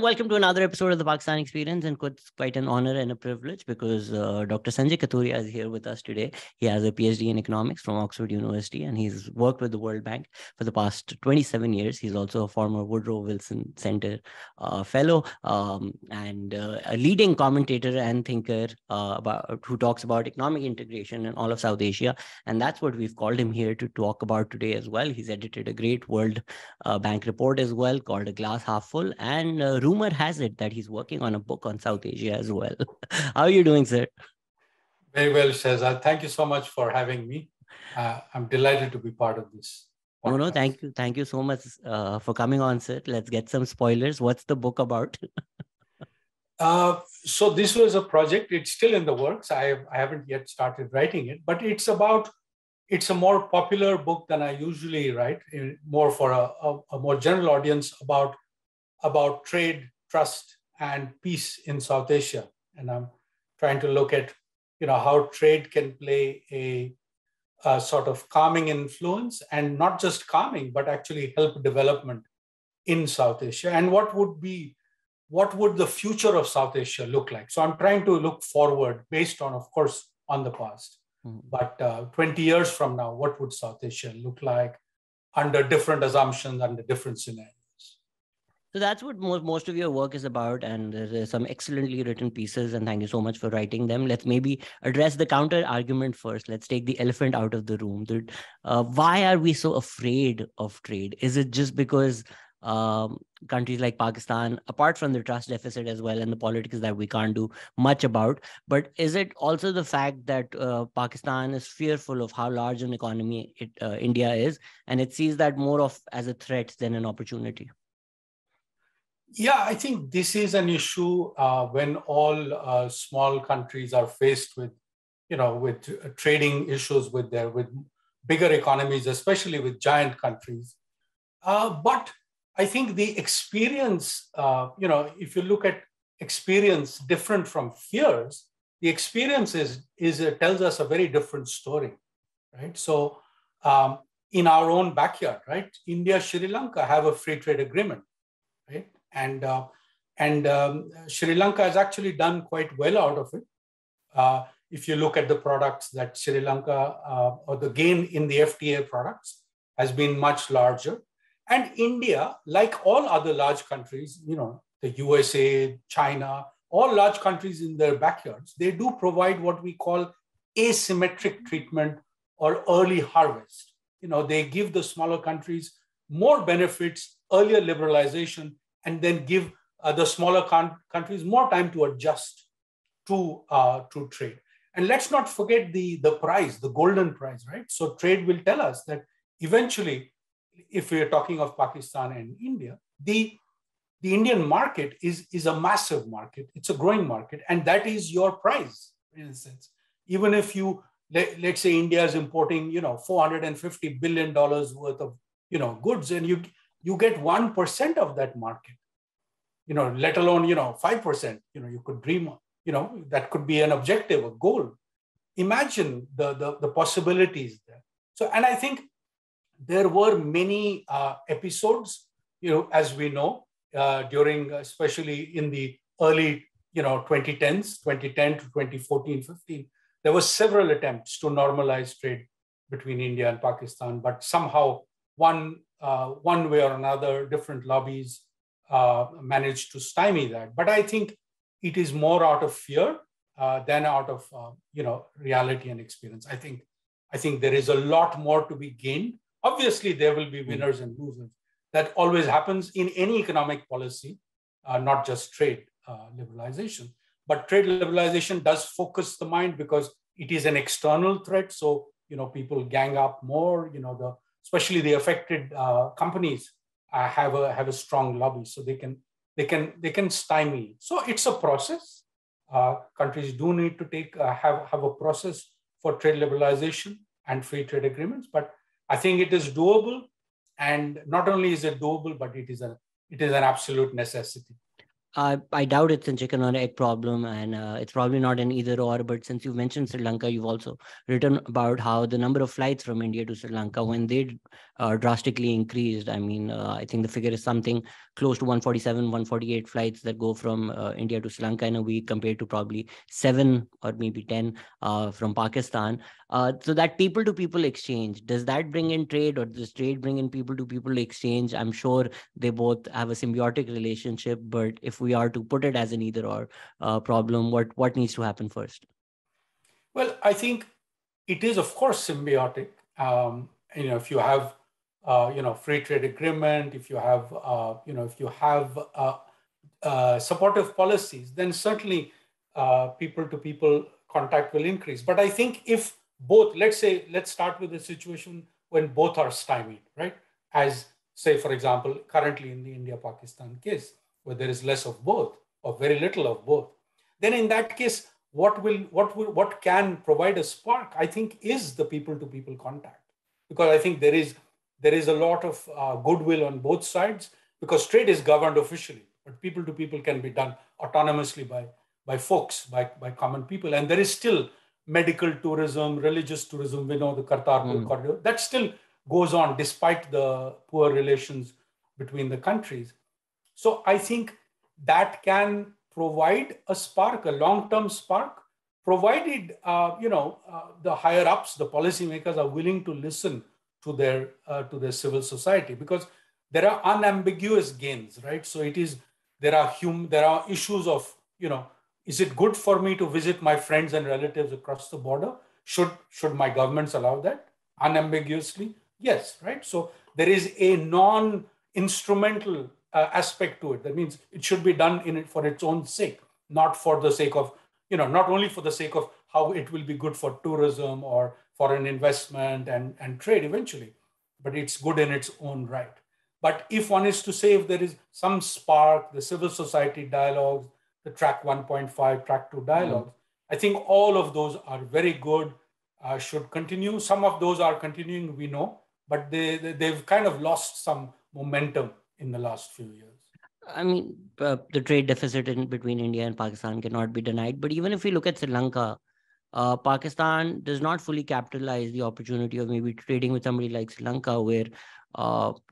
welcome to another episode of the Pakistan Experience, and it's quite an honor and a privilege because Dr. Sanjay Kathuria is here with us today. He has a Ph.D. in economics from Oxford University, and he's worked with the World Bank for the past 27 years. He's also a former Woodrow Wilson Center fellow and a leading commentator and thinker who talks about economic integration in all of South Asia. And that's what we've called him here to talk about today as well. He's edited a great World Bank report as well called A Glass Half Full, and rumor has it that he's working on a book on South Asia as well. How are you doing, sir? Very well, Shahzad. Thank you so much for having me. I'm delighted to be part of this podcast. No, thank you. Thank you so much for coming on, sir. Let's get some spoilers. What's the book about? So this was a project. It's still in the works. I haven't yet started writing it, but it's a more popular book than I usually write, more for a more general audience about trade, trust, and peace in South Asia. And I'm trying to look at, how trade can play a sort of calming influence, and not just calming, but actually help development in South Asia. And what would the future of South Asia look like? So I'm trying to look forward based on, of course, on the past. But 20 years from now, what would South Asia look like under different assumptions, under different scenarios? So that's what most of your work is about, and there's some excellently written pieces, and thank you so much for writing them. Let's maybe address the counter argument first. Let's take the elephant out of the room. Why are we so afraid of trade? Is it just because countries like Pakistan, apart from the trust deficit as well and the politics that we can't do much about, but is it also the fact that Pakistan is fearful of how large an economy India is, and it sees that more of as a threat than an opportunity? Yeah, I think this is an issue when all small countries are faced with, with trading issues with bigger economies, especially with giant countries. But I think the experience, if you look at experience different from fears, the experience tells us a very different story, right? So in our own backyard, right, India, Sri Lanka have a free trade agreement, right? And Sri Lanka has actually done quite well out of it. If you look at the products that Sri Lanka, or the gain in the FTA products has been much larger. And India, like all other large countries, the USA, China, all large countries in their backyards, they do provide what we call asymmetric treatment or early harvest. They give the smaller countries more benefits, earlier liberalization, and then give the smaller countries more time to adjust to trade. And let's not forget the prize, the golden prize, right? So trade will tell us that eventually, if we're talking of Pakistan and India, the Indian market is a massive market. It's a growing market, and that is your prize, in a sense. Even if let's say India is importing, $450 billion worth of, goods, and you get 1% of that market, let alone, 5%, you could dream, that could be an objective, a goal. Imagine the possibilities there. So, and I think there were many episodes, as we know, during, especially in the early, 2010s, 2010 to 2014, 15, there were several attempts to normalize trade between India and Pakistan, but somehow one way or another, different lobbies managed to stymie that. But I think it is more out of fear than out of, reality and experience. I think there is a lot more to be gained. Obviously, there will be winners and losers. That always happens in any economic policy, not just trade liberalization. But trade liberalization does focus the mind because it is an external threat. So, people gang up more, especially the affected companies have a strong lobby, so they can stymie. So it's a process. Countries do need to have a process for trade liberalization and free trade agreements, but I think it is doable. And not only is it doable, but it is an absolute necessity. I doubt it's a chicken or egg problem, and it's probably not an either or. But since you mentioned Sri Lanka, you've also written about how the number of flights from India to Sri Lanka, when they drastically increased, I mean, I think the figure is something close to 147, 148 flights that go from India to Sri Lanka in a week compared to probably 7 or maybe 10 from Pakistan. So that people-to-people exchange, does that bring in trade, or does trade bring in people-to-people exchange? I'm sure they both have a symbiotic relationship, but if we are to put it as an either-or problem, what needs to happen first? Well, I think it is, of course, symbiotic. If you have, free trade agreement, if you have, supportive policies, then certainly people-to-people contact will increase. But I think if both, let's start with a situation when both are stymied, right? As, say, for example, currently in the India-Pakistan case, where there is less of both or very little of both, then in that case, what can provide a spark, I think, is the people-to-people contact, because I think there is a lot of goodwill on both sides, because trade is governed officially, but people-to-people can be done autonomously by folks, by common people, and there is still medical tourism, religious tourism. We know the Kartarpur corridor that still goes on despite the poor relations between the countries. So I think that can provide a spark, a long-term spark, provided the higher ups, the policymakers, are willing to listen to their civil society, because there are unambiguous gains, right? So there are issues of, is it good for me to visit my friends and relatives across the border? Should my governments allow that? Unambiguously, yes, right? So there is a non-instrumental aspect to it. That means it should be done for its own sake, not for the sake of, not only for the sake of how it will be good for tourism or foreign investment and trade eventually, but it's good in its own right. But if one is to say, if there is some spark, the civil society dialogues, the track 1.5, track 2 dialogues, I think all of those are very good, should continue. Some of those are continuing, we know, but they've kind of lost some momentum in the last few years. I mean, the trade deficit between India and Pakistan cannot be denied. But even if we look at Sri Lanka, Pakistan does not fully capitalize the opportunity of maybe trading with somebody like Sri Lanka, where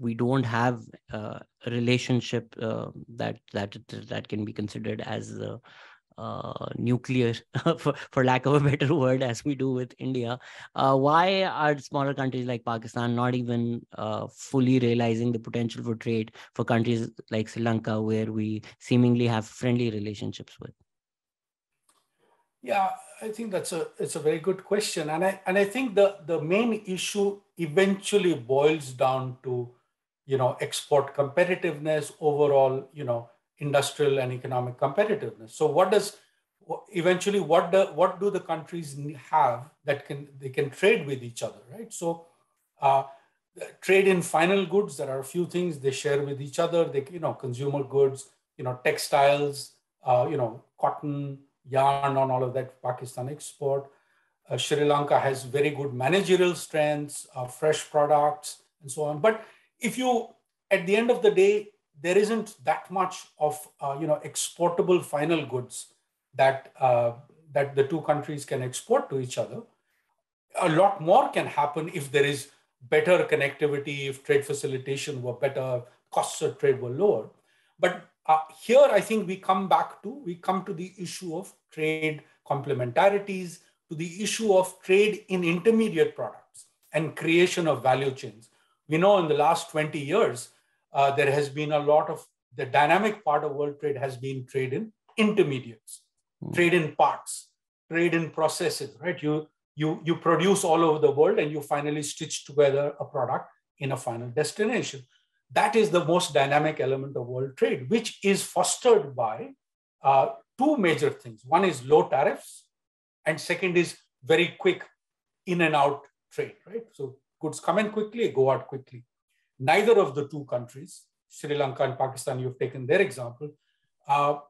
we don't have a relationship that can be considered as nuclear, for lack of a better word, as we do with India. Why are smaller countries like Pakistan not even fully realizing the potential for trade for countries like Sri Lanka, where we seemingly have friendly relationships with? Yeah, I think it's a very good question, and I think the main issue eventually boils down to, export competitiveness, overall, industrial and economic competitiveness. So what do the countries have that they can trade with each other, right? So uh, trade in final goods, there are a few things they share with each other. They, consumer goods, textiles, cotton, yarn, on all of that Pakistan export. Sri Lanka has very good managerial strengths, fresh products, and so on. But at the end of the day, there isn't that much of exportable final goods that the two countries can export to each other. A lot more can happen if there is better connectivity, if trade facilitation were better, costs of trade were lower. But here, I think we come to the issue of trade complementarities, to the issue of trade in intermediate products and creation of value chains. We know in the last 20 years, there has been a lot of the dynamic part of world trade has been trade in intermediates, trade in parts, trade in processes, right? You produce all over the world and you finally stitch together a product in a final destination. That is the most dynamic element of world trade, which is fostered by two major things. One is low tariffs, and second is very quick in and out trade, right? So goods come in quickly, go out quickly. Neither of the two countries, Sri Lanka and Pakistan, you've taken their example,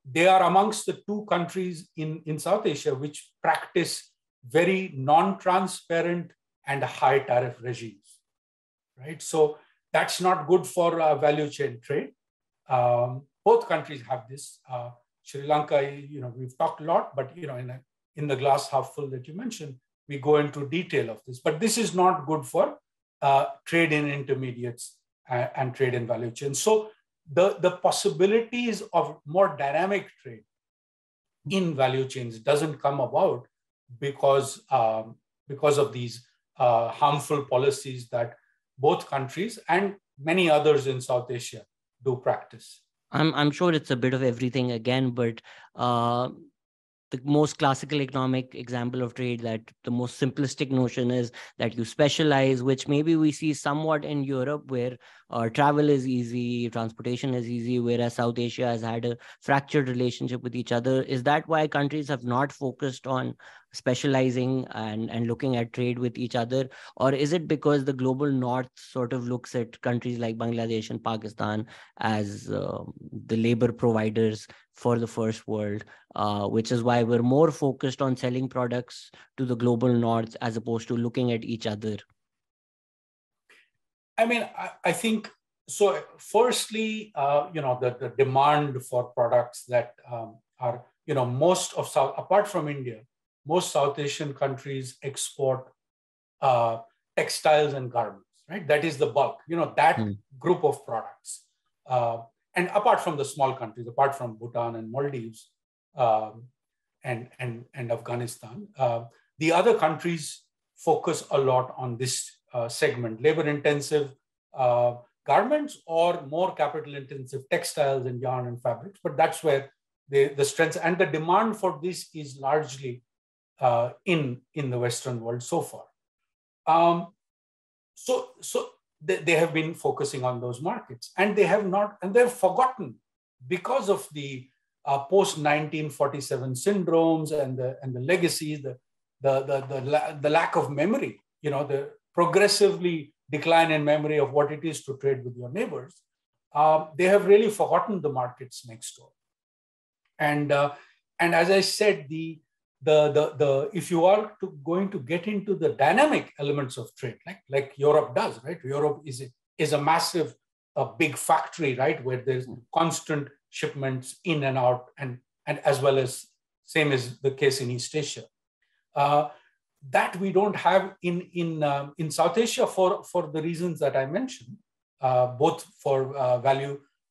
they are amongst the two countries in South Asia which practice very non-transparent and high tariff regimes, right? So that's not good for value chain trade. Both countries have this. Sri Lanka, we've talked a lot, but in the glass half full that you mentioned, we go into detail of this. But this is not good for trade in intermediates and trade in value chains. So the possibilities of more dynamic trade in value chains doesn't come about because of these harmful policies that both countries and many others in South Asia do practice. I'm sure it's a bit of everything again, but the most classical economic example of trade, that the most simplistic notion is that you specialize, which maybe we see somewhat in Europe, where travel is easy, transportation is easy, whereas South Asia has had a fractured relationship with each other. Is that why countries have not focused on specializing and looking at trade with each other? Or is it because the global north sort of looks at countries like Bangladesh and Pakistan as the labor providers for the first world, which is why we're more focused on selling products to the global north as opposed to looking at each other? I mean, I think so. Firstly, the demand for products that are, most of South, apart from India, most South Asian countries export textiles and garments, right? That is the bulk, that group of products. And apart from the small countries, apart from Bhutan and Maldives and Afghanistan, the other countries focus a lot on this segment, labor-intensive garments or more capital-intensive textiles and yarn and fabrics. But that's where the strength and the demand for this is largely in the Western world so far. So they have been focusing on those markets, and they have not, and they've forgotten because of the post-1947 syndromes and the legacies, the lack of memory, the progressively decline in memory of what it is to trade with your neighbors. They have really forgotten the markets next door. And as I said, if you are going to get into the dynamic elements of trade, like Europe does, right? Europe is a massive, big factory, right, where there's constant shipments in and out, and as well as same is the case in East Asia. That we don't have in South Asia for the reasons that I mentioned, both for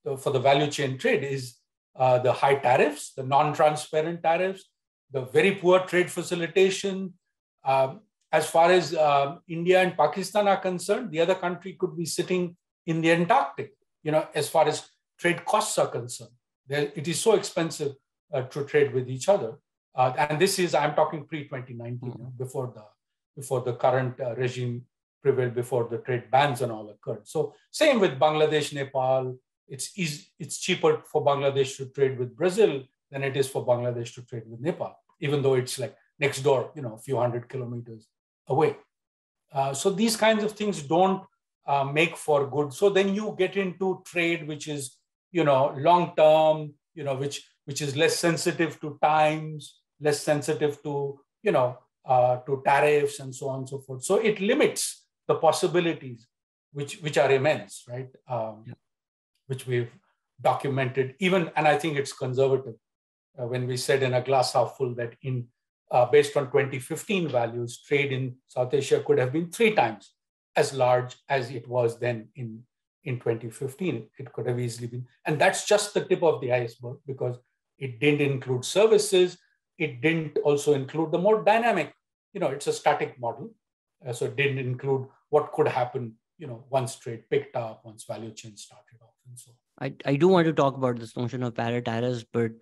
the value chain trade is the high tariffs, the non-transparent tariffs, the very poor trade facilitation. As far as India and Pakistan are concerned, the other country could be sitting in the Antarctic, as far as trade costs are concerned. It is so expensive to trade with each other. And this is, I'm talking pre-2019, before the current regime prevailed, before the trade bans and all occurred. So same with Bangladesh, Nepal. It's cheaper for Bangladesh to trade with Brazil than it is for Bangladesh to trade with Nepal, even though it's like next door, a few hundred kilometers away. So these kinds of things don't make for good. So then you get into trade, which is, long-term, which is less sensitive to times, less sensitive to, to tariffs and so on and so forth. So it limits the possibilities, which are immense, right? Which we've documented even, and I think it's conservative when we said in A Glass Half Full that based on 2015 values, trade in South Asia could have been 3 times as large as it was then in 2015. It could have easily been. And that's just the tip of the iceberg, because it didn't include services. It didn't also include the more dynamic, it's a static model. So it didn't include what could happen, once trade picked up, once value chain started off and so on. I do want to talk about this notion of Paratariffs, but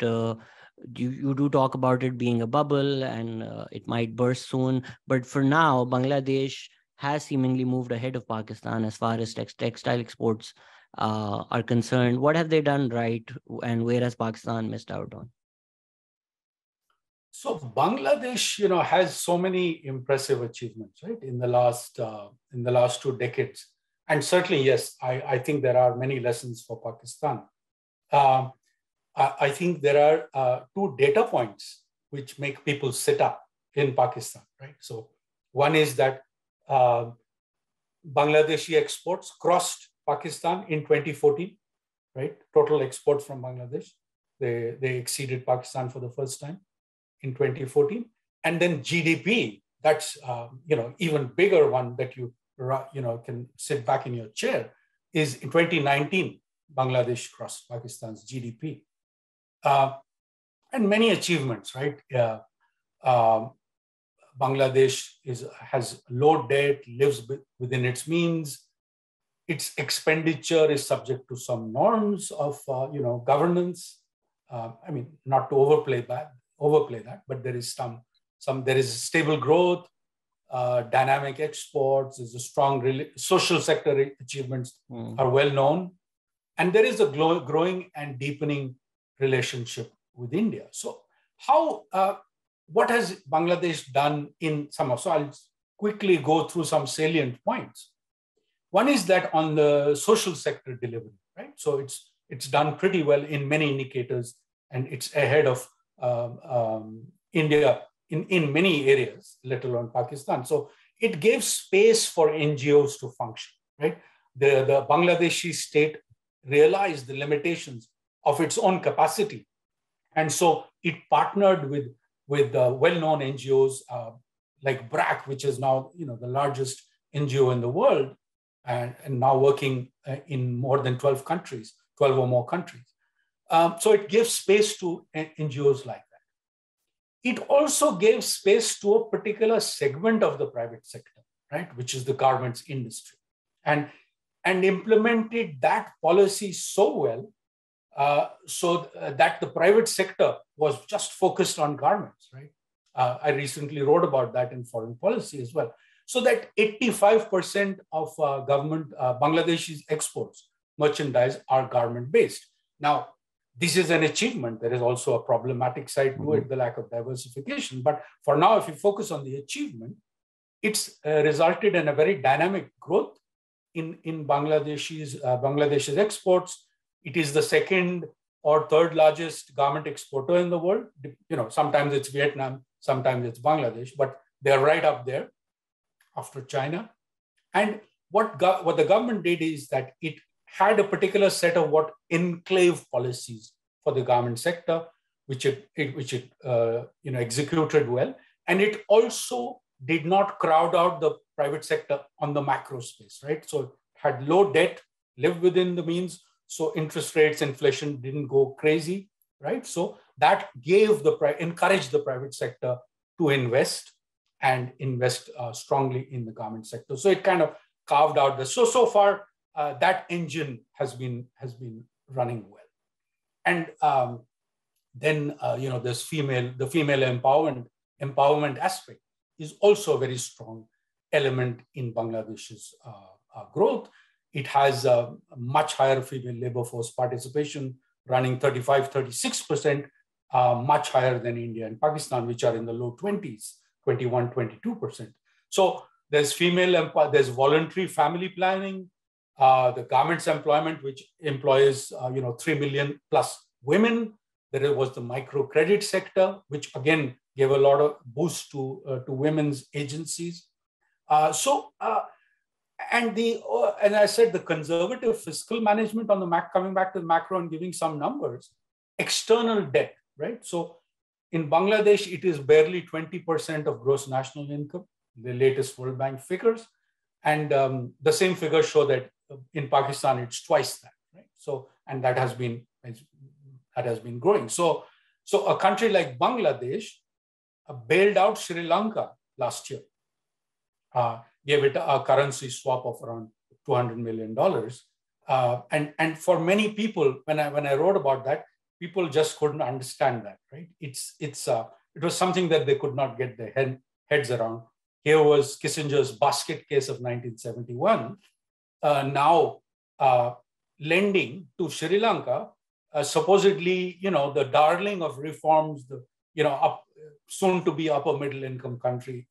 you do talk about it being a bubble and it might burst soon. But for now, Bangladesh has seemingly moved ahead of Pakistan as far as textile exports are concerned. What have they done right, and where has Pakistan missed out on? So Bangladesh, has so many impressive achievements, right, in the last 2 decades. And certainly, yes, I think there are many lessons for Pakistan. I think there are 2 data points which make people sit up in Pakistan, right? So one is that Bangladeshi exports crossed Pakistan in 2014, right? Total exports from Bangladesh, they exceeded Pakistan for the first time in 2014. And then GDP, that's even bigger one that you can sit back in your chair, is in 2019. Bangladesh crossed Pakistan's GDP. And many achievements, right? Bangladesh has low debt, lives within its means. Its expenditure is subject to some norms of governance. I mean, not to overplay that, but there is there is stable growth, dynamic exports. There's a strong social sector achievements are well known, and there is a growing and deepening relationship with India. So, what has Bangladesh done in some of? So I'll quickly go through some salient points. One is that on the social sector delivery, right? So it's done pretty well in many indicators, and it's ahead of India in many areas, let alone Pakistan. So it gave space for NGOs to function, right? The Bangladeshi state realized the limitations of its own capacity, and so it partnered with well-known NGOs like BRAC, which is now the largest NGO in the world, and now working in more than 12 countries, 12 or more countries. So it gives space to NGOs like that. It also gave space to a particular segment of the private sector, right, which is the garments industry, and implemented that policy so well that the private sector was just focused on garments, right? I recently wrote about that in Foreign Policy as well. So that 85% of Bangladesh's exports, merchandise, are garment-based. Now, this is an achievement. There is also a problematic side to it, the lack of diversification. But for now, if you focus on the achievement, it's resulted in a very dynamic growth in Bangladesh's exports. It is the second or third largest garment exporter in the world. Sometimes it's Vietnam, sometimes it's Bangladesh, but they're right up there after China. And what the government did is that it had a particular set of enclave policies for the garment sector, which it executed well, and it also did not crowd out the private sector on the macro space, right? So it had low debt, lived within the means, so interest rates, inflation didn't go crazy, right? So that encouraged the private sector to invest strongly in the garment sector. So it kind of carved out so far that engine has been running well. And then this the female empowerment aspect is also a very strong element in Bangladesh's growth. It has a much higher female labor force participation, running 35-36%, much higher than India and Pakistan, which are in the low 20s, 21-22%. So there's there's voluntary family planning, the garments employment, which employs 3 million plus women. There was the microcredit sector, which again gave a lot of boost to women's agencies. And I said the conservative fiscal management on the coming back to the macro and giving some numbers, external debt, right? So in Bangladesh, it is barely 20% of gross national income, the latest World Bank figures. And the same figures show that in Pakistan, it's twice that, right? So, and that has been growing. So a country like Bangladesh bailed out Sri Lanka last year, gave it a currency swap of around $200 million. And for many people, when I wrote about that, people just couldn't understand that, right? It was something that they could not get their heads around. Here was Kissinger's basket case of 1971, now lending to Sri Lanka, supposedly, the darling of reforms, soon to be upper middle income country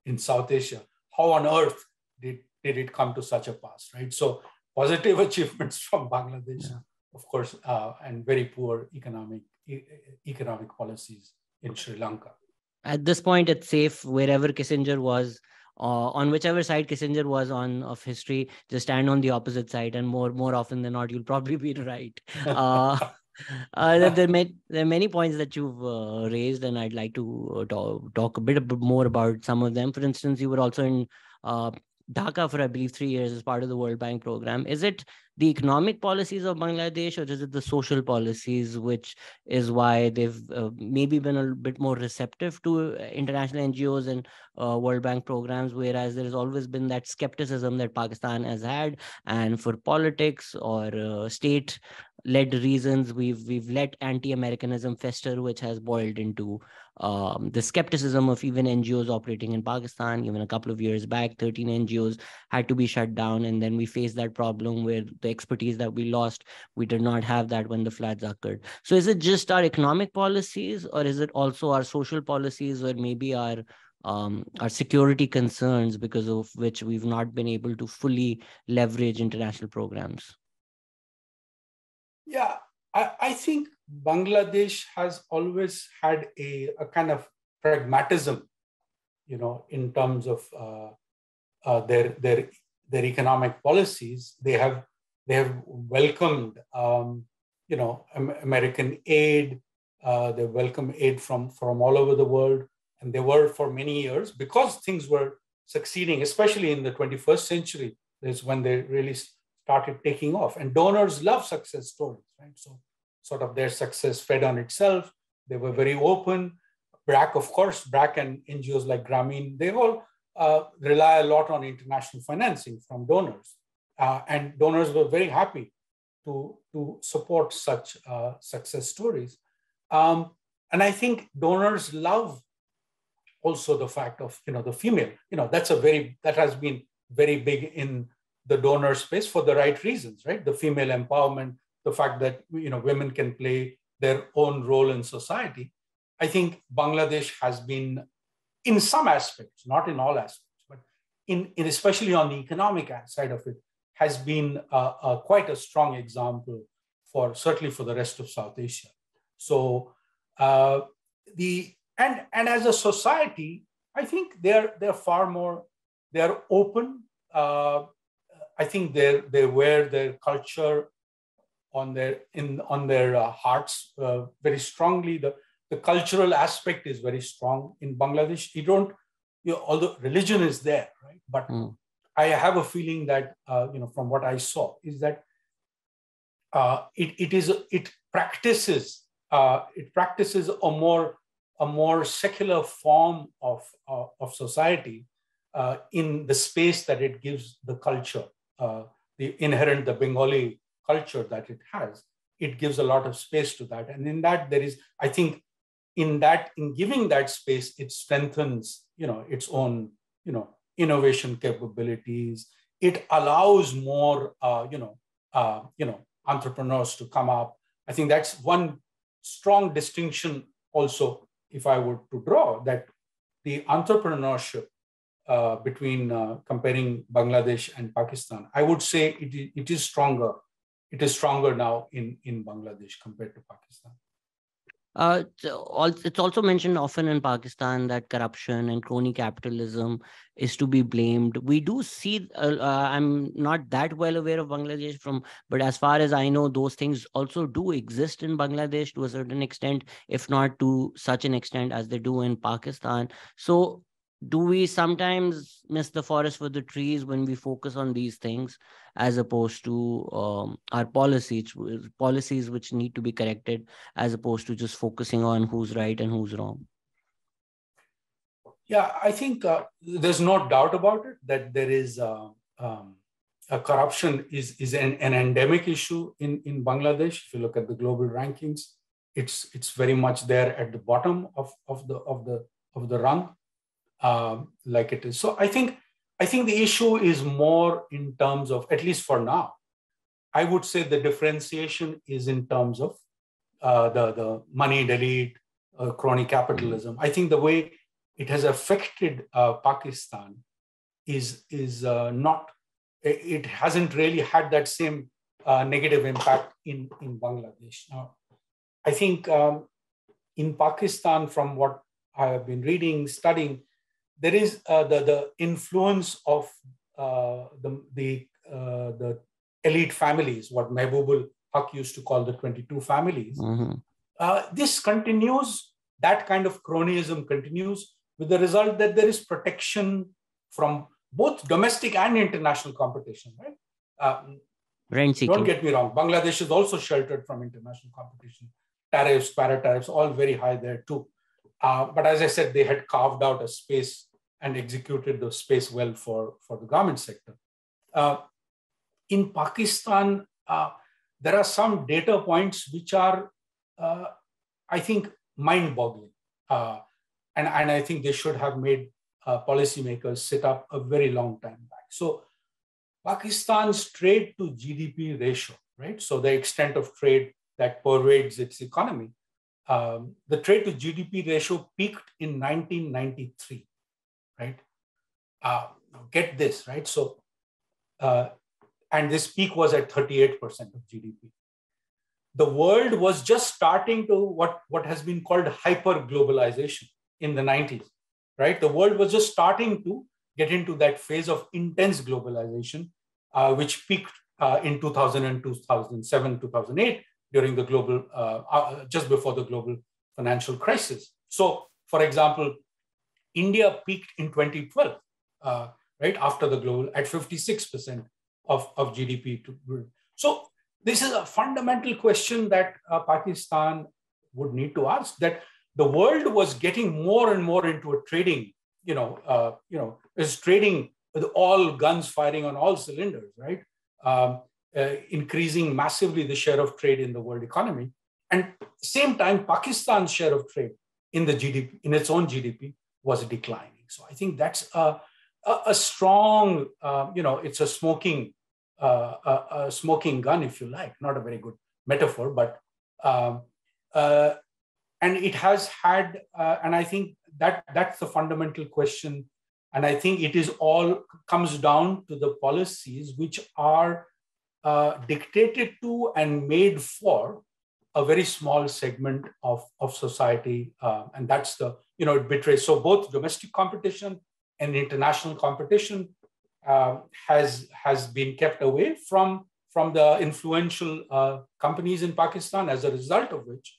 in South Asia. How on earth did it come to such a pass, right? So positive achievements from Bangladesh, of course, and very poor economic policies in Sri Lanka. At this point, it's safe wherever Kissinger was, on whichever side Kissinger was on of history, just stand on the opposite side, and more often than not, you'll probably be right. There are many points that you've raised, and I'd like to talk a bit more about some of them. For instance, you were also in Dhaka for, I believe, 3 years as part of the World Bank program. Is it the economic policies of Bangladesh, or is it the social policies, which is why they've maybe been a bit more receptive to international NGOs and World Bank programs, whereas there has always been that skepticism that Pakistan has had, and for politics or state-led reasons, we've let anti-Americanism fester, which has boiled into the skepticism of even NGOs operating in Pakistan. Even a couple of years back, 13 NGOs had to be shut down. And then we faced that problem where the expertise that we lost, we did not have that when the floods occurred. So is it just our economic policies, or is it also our social policies, or maybe our security concerns, because of which we've not been able to fully leverage international programs? Yeah, I think Bangladesh has always had a kind of pragmatism, in terms of their economic policies. They have welcomed, American aid. They welcome aid from all over the world, and they were for many years, because things were succeeding, especially in the 21st century. Is when they really started taking off. And donors love success stories, right? So sort of their success fed on itself. They were very open. BRAC, of course, BRAC and NGOs like Grameen, they all rely a lot on international financing from donors. And donors were very happy to support such success stories. And I think donors love also the fact of, the female, that has been very big in the donor space for the right reasons, right? The female empowerment, the fact that, women can play their own role in society. I think Bangladesh has been, in some aspects, not in all aspects, but in especially on the economic side of it, has been quite a strong example certainly for the rest of South Asia. So and as a society, I think they're far more, they're open. I think they wear their culture on their hearts very strongly. The cultural aspect is very strong in Bangladesh. Although religion is there, right? But I have a feeling that from what I saw is that it practices a more secular form of society in the space that it gives the culture. The Bengali culture that it has, it gives a lot of space to that. And in that, there is, I think, in giving that space, it strengthens, its own, innovation capabilities. It allows more, entrepreneurs to come up. I think that's one strong distinction also, if I were to draw, that the entrepreneurship between comparing Bangladesh and Pakistan, I would say it is stronger. It is stronger now in Bangladesh compared to Pakistan. It's also mentioned often in Pakistan that corruption and crony capitalism is to be blamed. We do see, I'm not that well aware of Bangladesh but as far as I know, those things also do exist in Bangladesh to a certain extent, if not to such an extent as they do in Pakistan. So do we sometimes miss the forest for the trees when we focus on these things, as opposed to our policies which need to be corrected, as opposed to just focusing on who's right and who's wrong? Yeah, I think there's no doubt about it that there is corruption is an endemic issue in Bangladesh. If you look at the global rankings, it's very much there at the bottom of the rung. Like it is. So I think the issue is more in terms of, at least for now, I would say the differentiation is in terms of the moneyed elite, crony capitalism. I think the way it has affected Pakistan is not, it hasn't really had that same negative impact in Bangladesh. Now, I think in Pakistan, from what I have been reading, studying, there is the influence of the elite families, what Mehboob Haq used to call the 22 families. This continues, that kind of cronyism continues, with the result that there is protection from both domestic and international competition, right? Rent seeking. Don't get me wrong. Bangladesh is also sheltered from international competition. Tariffs, paratariffs, all very high there too. But as I said, they had carved out a space and executed the space well for the garment sector. In Pakistan, there are some data points which are, I think, mind-boggling. And I think they should have made policymakers sit up a very long time back. So Pakistan's trade to GDP ratio, right? So the extent of trade that pervades its economy, the trade to GDP ratio peaked in 1993, right? Get this, right? So, and this peak was at 38% of GDP. The world was just starting to what has been called hyper-globalization in the 90s, right? The world was just starting to get into that phase of intense globalization, which peaked in 2000, 2007, 2008 during the global, just before the global financial crisis. So, for example, India peaked in 2012, right after the global, at 56% of GDP. So this is a fundamental question that Pakistan would need to ask, that the world was getting more and more into a trading, is trading with all guns firing on all cylinders, right? Increasing massively the share of trade in the world economy. And same time, Pakistan's share of trade in the GDP, in its own GDP, was declining. So I think that's a strong, it's a smoking gun, if you like. Not a very good metaphor, but and it has had, and I think that's the fundamental question. And I think it is all comes down to the policies which are dictated to and made for a very small segment of society. And that's the, it betrays. So both domestic competition and international competition has been kept away from the influential companies in Pakistan, as a result of which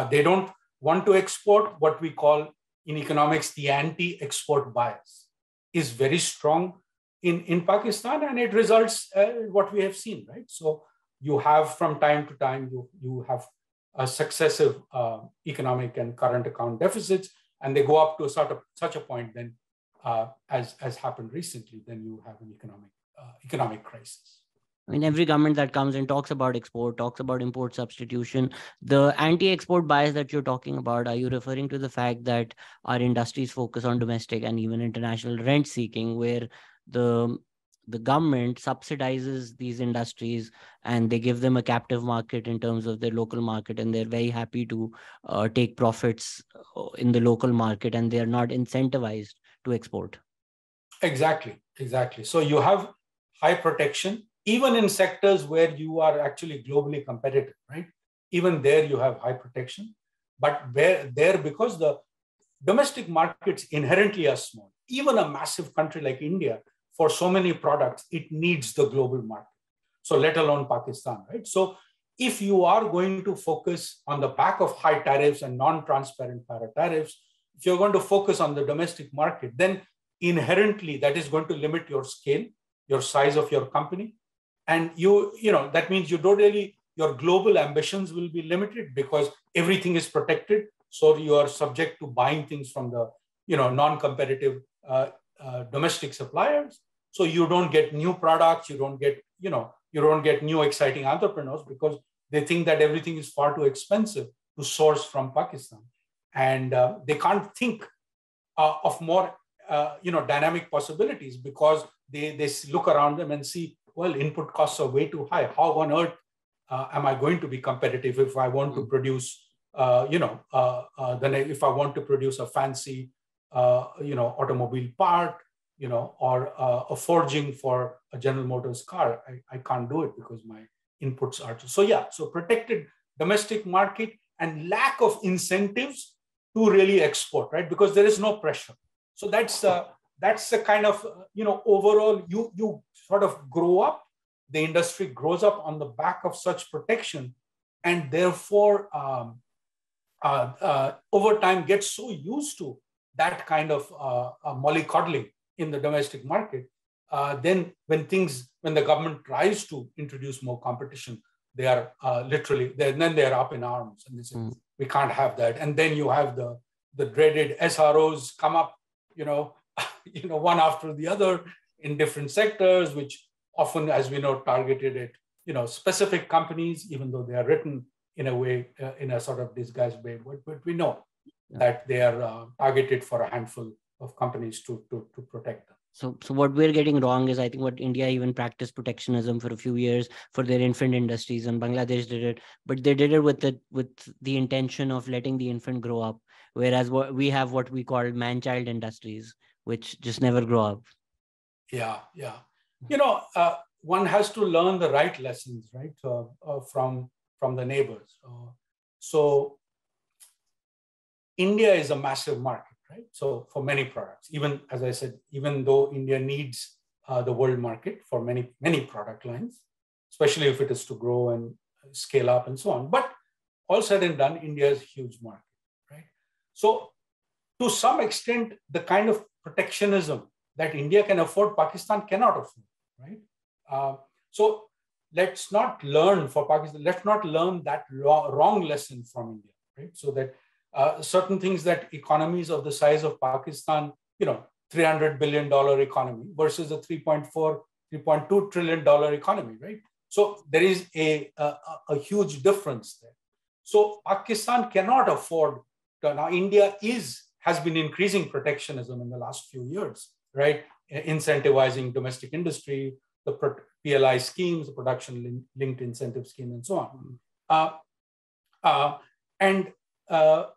they don't want to export. What we call in economics the anti-export bias is very strong in Pakistan, and it results what we have seen, right? So you have, from time to time, you have successive economic and current account deficits, and they go up to such a point, then as happened recently, then you have an economic crisis. I mean, every government that comes in talks about export, talks about import substitution. The anti-export bias that you're talking about, are you referring to the fact that our industries focus on domestic and even international rent seeking, where the government subsidizes these industries and they give them a captive market in terms of their local market, and they're very happy to take profits in the local market, and they're not incentivized to export? Exactly. So you have high protection, even in sectors where you are actually globally competitive, right? Even there you have high protection, but there because the domestic markets inherently are small. Even a massive country like India, for so many products, it needs the global market. So let alone Pakistan, right? So if you are going to focus on the back of high tariffs and non-transparent paratariffs, if you're going to focus on the domestic market, then inherently that is going to limit your scale, your size of your company. And that means you don't really, your global ambitions will be limited because everything is protected. So you are subject to buying things from the, non-competitive domestic suppliers. So you don't get new products, you don't get new exciting entrepreneurs because they think that everything is far too expensive to source from Pakistan. And they can't think of more, dynamic possibilities because they look around them and see, well, input costs are way too high. How on earth am I going to be competitive if I want to produce, then if I want to produce a fancy, automobile part, or a forging for a General Motors car? I can't do it because my inputs are too. So protected domestic market and lack of incentives to really export, right? Because there is no pressure. So that's the kind of, overall, you sort of grow up, the industry grows up on the back of such protection, and therefore, over time gets so used to that kind of mollycoddling in the domestic market, then when the government tries to introduce more competition, they are then they are up in arms and they say, we can't have that. And then you have the dreaded SROs come up, one after the other in different sectors, which often, as we know, targeted at, specific companies, even though they are written in a way, in a sort of disguised way. But we know that they are targeted for a handful of companies to protect them. So what we're getting wrong is, I think, what India even practiced protectionism for a few years for their infant industries, and Bangladesh did it, but they did it with the intention of letting the infant grow up. Whereas we have what we call man-child industries, which just never grow up. Yeah. One has to learn the right lessons, right, from the neighbors. So India is a massive market, right? So for many products, even as I said, even though India needs the world market for many, many product lines, especially if it is to grow and scale up and so on. But all said and done, India is a huge market, right? So to some extent, the kind of protectionism that India can afford, Pakistan cannot afford, right? So let's not learn for Pakistan, let's not learn that wrong lesson from India, right? So that certain things that economies of the size of Pakistan, $300 billion economy versus a $3.2 trillion economy, right? So there is a huge difference there. So Pakistan cannot afford now. India has been increasing protectionism in the last few years, right? Incentivizing domestic industry, the PLI schemes, the production-linked incentive scheme, and so on.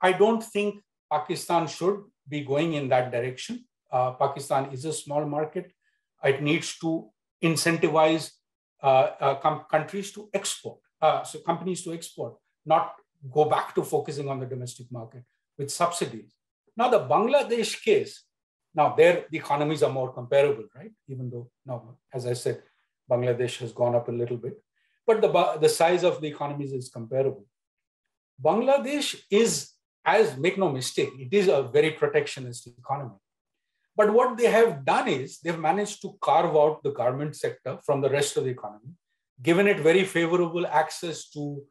I don't think Pakistan should be going in that direction. Pakistan is a small market. It needs to incentivize countries to export, so companies to export, not go back to focusing on the domestic market with subsidies. Now, the Bangladesh case, now the economies are more comparable, right? Even though now, as I said, Bangladesh has gone up a little bit, but the size of the economies is comparable. Bangladesh is, make no mistake, it is a very protectionist economy. But what they have done is they've managed to carve out the garment sector from the rest of the economy, given it very favorable access to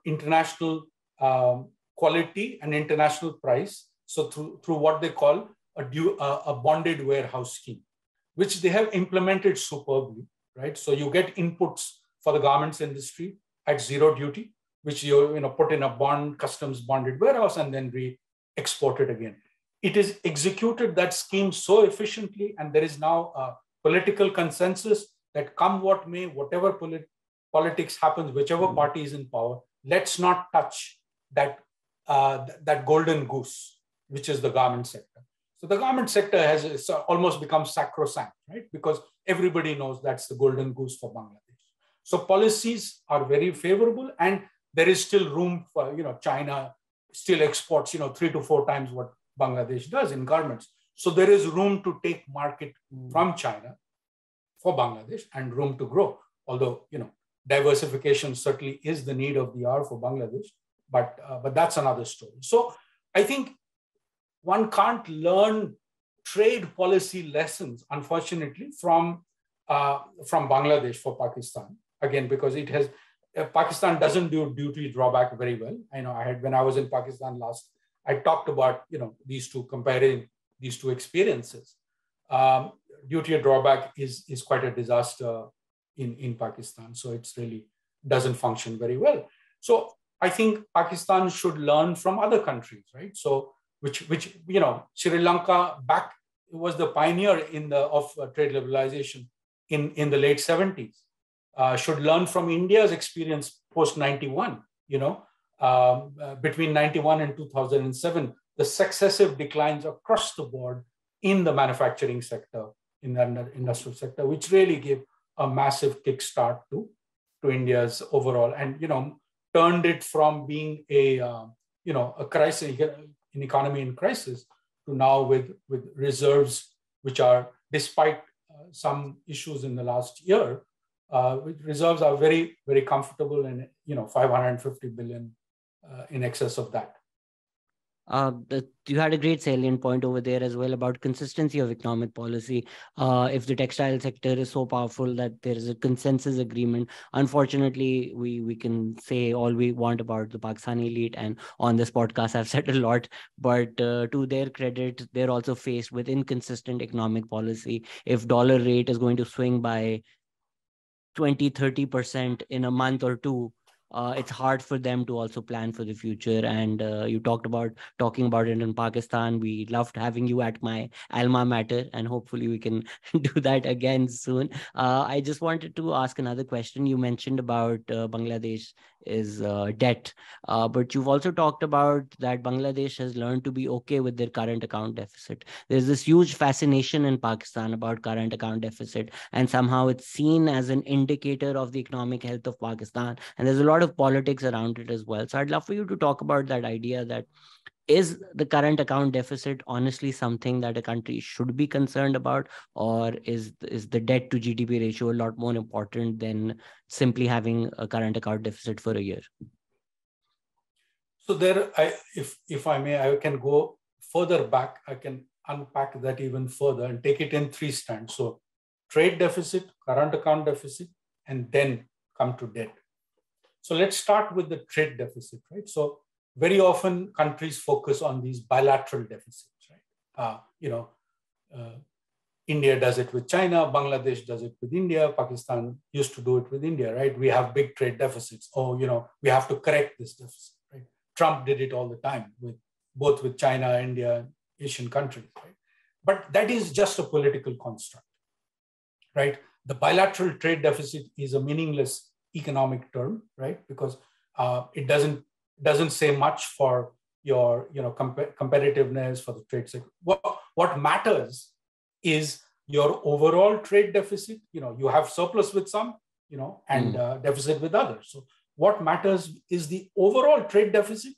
international quality and international price. So through what they call a bonded warehouse scheme, which they have implemented superbly, right? So you get inputs for the garments industry at zero duty, which you put in a customs bonded warehouse and then re-export it again. It is executed that scheme so efficiently, and there is now a political consensus that come what may, whatever politics happens, whichever party is in power, let's not touch that golden goose, which is the garment sector. So the garment sector has almost become sacrosanct, right? Because everybody knows that's the golden goose for Bangladesh. So policies are very favorable, and there is still room for, China still exports, 3 to 4 times what Bangladesh does in garments. So there is room to take market from China for Bangladesh and room to grow. Although, diversification certainly is the need of the hour for Bangladesh, but that's another story. So I think one can't learn trade policy lessons, unfortunately, from Bangladesh for Pakistan, again, because it has, Pakistan doesn't do duty drawback very well. When I was in Pakistan last, I talked about, comparing these two experiences. Duty drawback is quite a disaster in Pakistan. So it's really doesn't function very well. So I think Pakistan should learn from other countries, right? So which Sri Lanka was the pioneer of trade liberalization in the late 70s. Should learn from India's experience post 91, between 91 and 2007, the successive declines across the board in the manufacturing sector, in the industrial sector, which really gave a massive kickstart to India's overall, and turned it from being a crisis, an economy in crisis, to now with reserves which are, despite some issues in the last year, reserves are very, very comfortable, and 550 billion in excess of that. You had a great salient point over there as well about consistency of economic policy. If the textile sector is so powerful that there is a consensus agreement, unfortunately, we can say all we want about the Pakistani elite, and on this podcast, I've said a lot. But to their credit, they're also faced with inconsistent economic policy. If dollar rate is going to swing by 20-30% in a month or two, it's hard for them to also plan for the future. And you talking about it in Pakistan. We loved having you at my alma mater, and hopefully we can do that again soon. I just wanted to ask another question. You mentioned about Bangladesh is debt, but you've also talked about that Bangladesh has learned to be okay with their current account deficit. There's this huge fascination in Pakistan about current account deficit, and somehow it's seen as an indicator of the economic health of Pakistan. And there's a lot of politics around it as well. So I'd love for you to talk about that idea that is the current account deficit honestly something that a country should be concerned about, or is the debt to GDP ratio a lot more important than simply having a current account deficit for a year? So there, if I may, I can go further back. I can unpack that even further and take it in three strands. So trade deficit, current account deficit, and then come to debt. So let's start with the trade deficit, right? So very often countries focus on these bilateral deficits, right? India does it with China, Bangladesh does it with India, Pakistan used to do it with India, right? We have big trade deficits. Oh, we have to correct this deficit, right? Trump did it all the time both with China, India, Asian countries, right? But that is just a political construct, right? The bilateral trade deficit is a meaningless economic term, right? Because it doesn't say much for your competitiveness for the trade sector. What matters is your overall trade deficit. You have surplus with some, and deficit with others. So what matters is the overall trade deficit.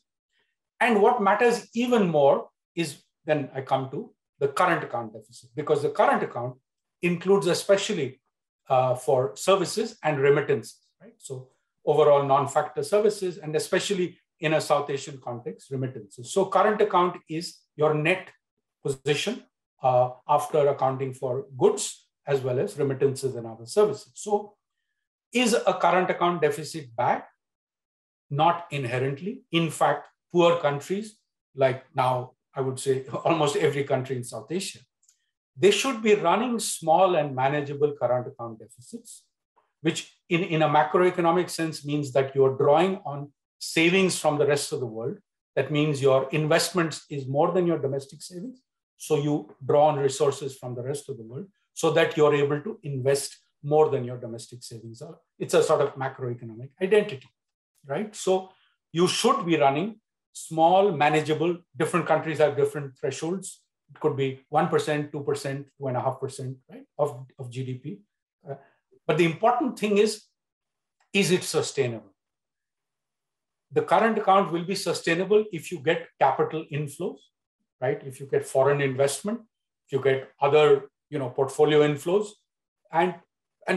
And what matters even more is then I come to the current account deficit, because the current account includes especially for services and remittances, right? So overall non-factor services, and especially in a South Asian context, remittances. So current account is your net position after accounting for goods as well as remittances and other services. So is a current account deficit bad? Not inherently. In fact, poor countries, like now I would say almost every country in South Asia, they should be running small and manageable current account deficits, which in a macroeconomic sense means that you're drawing on savings from the rest of the world. That means your investments is more than your domestic savings. So you draw on resources from the rest of the world so that you're able to invest more than your domestic savings are. It's a sort of macroeconomic identity, right? So you should be running small, manageable. Different countries have different thresholds. It could be 1%, 2%, 2.5%, right, of GDP. But the important thing is it sustainable? The current account will be sustainable if you get capital inflows, right? If you get foreign investment, if you get other, portfolio inflows. And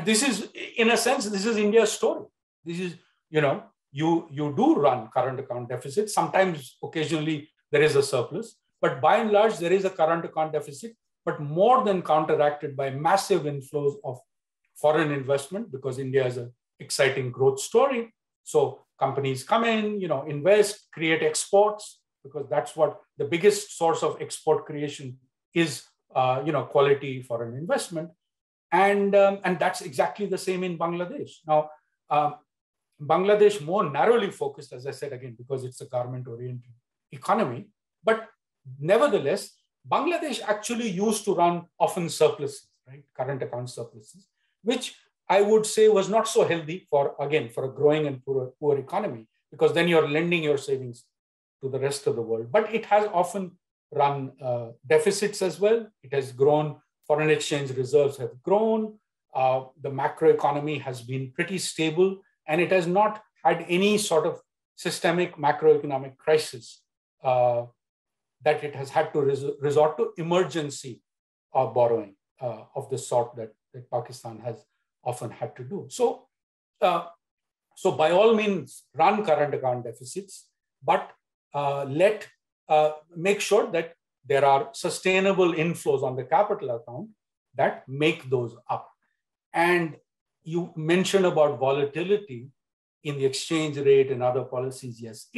this is, in a sense, this is India's story. This is, you do run current account deficit. Sometimes, occasionally, there is a surplus. But by and large, there is a current account deficit, but more than counteracted by massive inflows of foreign investment, because India is an exciting growth story. So companies come in, invest, create exports, because that's what the biggest source of export creation is, quality foreign investment. And that's exactly the same in Bangladesh. Now, Bangladesh more narrowly focused, as I said again, because it's a garment-oriented economy. But nevertheless, Bangladesh actually used to run often surpluses, right? Current account surpluses, which I would say was not so healthy for a growing and poor economy, because then you're lending your savings to the rest of the world. But it has often run deficits as well. It has grown. Foreign exchange reserves have grown. The macroeconomy has been pretty stable, and it has not had any sort of systemic macroeconomic crisis that it has had to resort to emergency borrowing of the sort that Pakistan has often had to do. So by all means, run current account deficits, but let make sure that there are sustainable inflows on the capital account that make those up. And you mentioned about volatility in the exchange rate and other policies. Yes,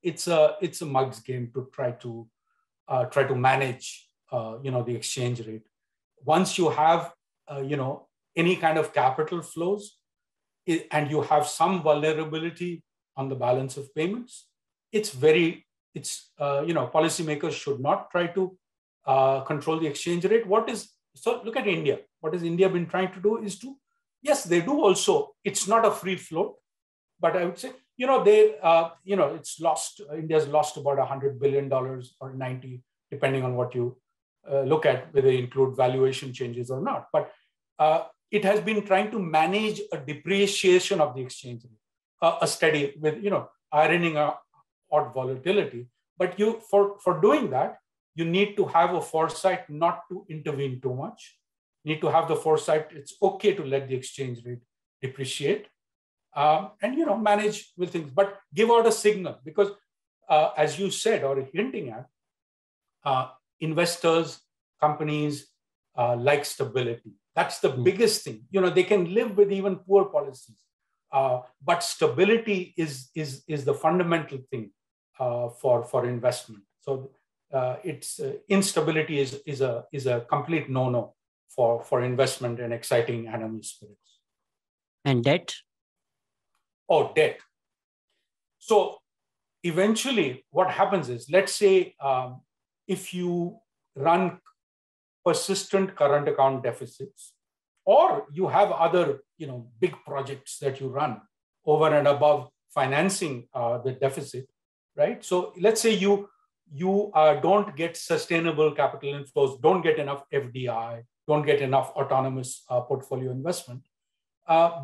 it's a mug's game to try to manage the exchange rate. Once you have any kind of capital flows and you have some vulnerability on the balance of payments, policymakers should not try to control the exchange rate. So look at India. What has India been trying to do is to, yes, they do also. It's not a free float, but I would say, it's lost. India's lost about $100 billion or 90, depending on what you look at, whether they include valuation changes or not. But it has been trying to manage a depreciation of the exchange rate, a steady with, ironing out volatility. But for doing that, you need to have a foresight not to intervene too much. You need to have the foresight. It's okay to let the exchange rate depreciate and, manage with things, but give out a signal because as you said, or hinting at, investors, companies like stability. That's the biggest thing. They can live with even poor policies, but stability is the fundamental thing for investment. So it's instability is a complete no-no for investment and exciting animal spirits. And debt? Oh, debt. So eventually what happens is, let's say if you run persistent current account deficits, or you have other big projects that you run over and above financing the deficit, right? So let's say you don't get sustainable capital inflows, don't get enough FDI, don't get enough autonomous portfolio investment,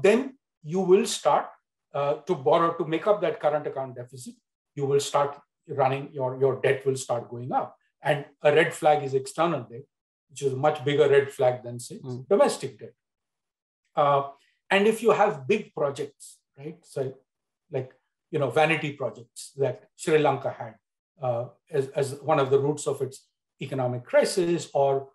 then you will start to borrow to make up that current account deficit. You will start running, your debt will start going up. And a red flag is external debt, which is a much bigger red flag than, say, domestic debt. And if you have big projects, right? So like, vanity projects that Sri Lanka had as one of the roots of its economic crisis, or,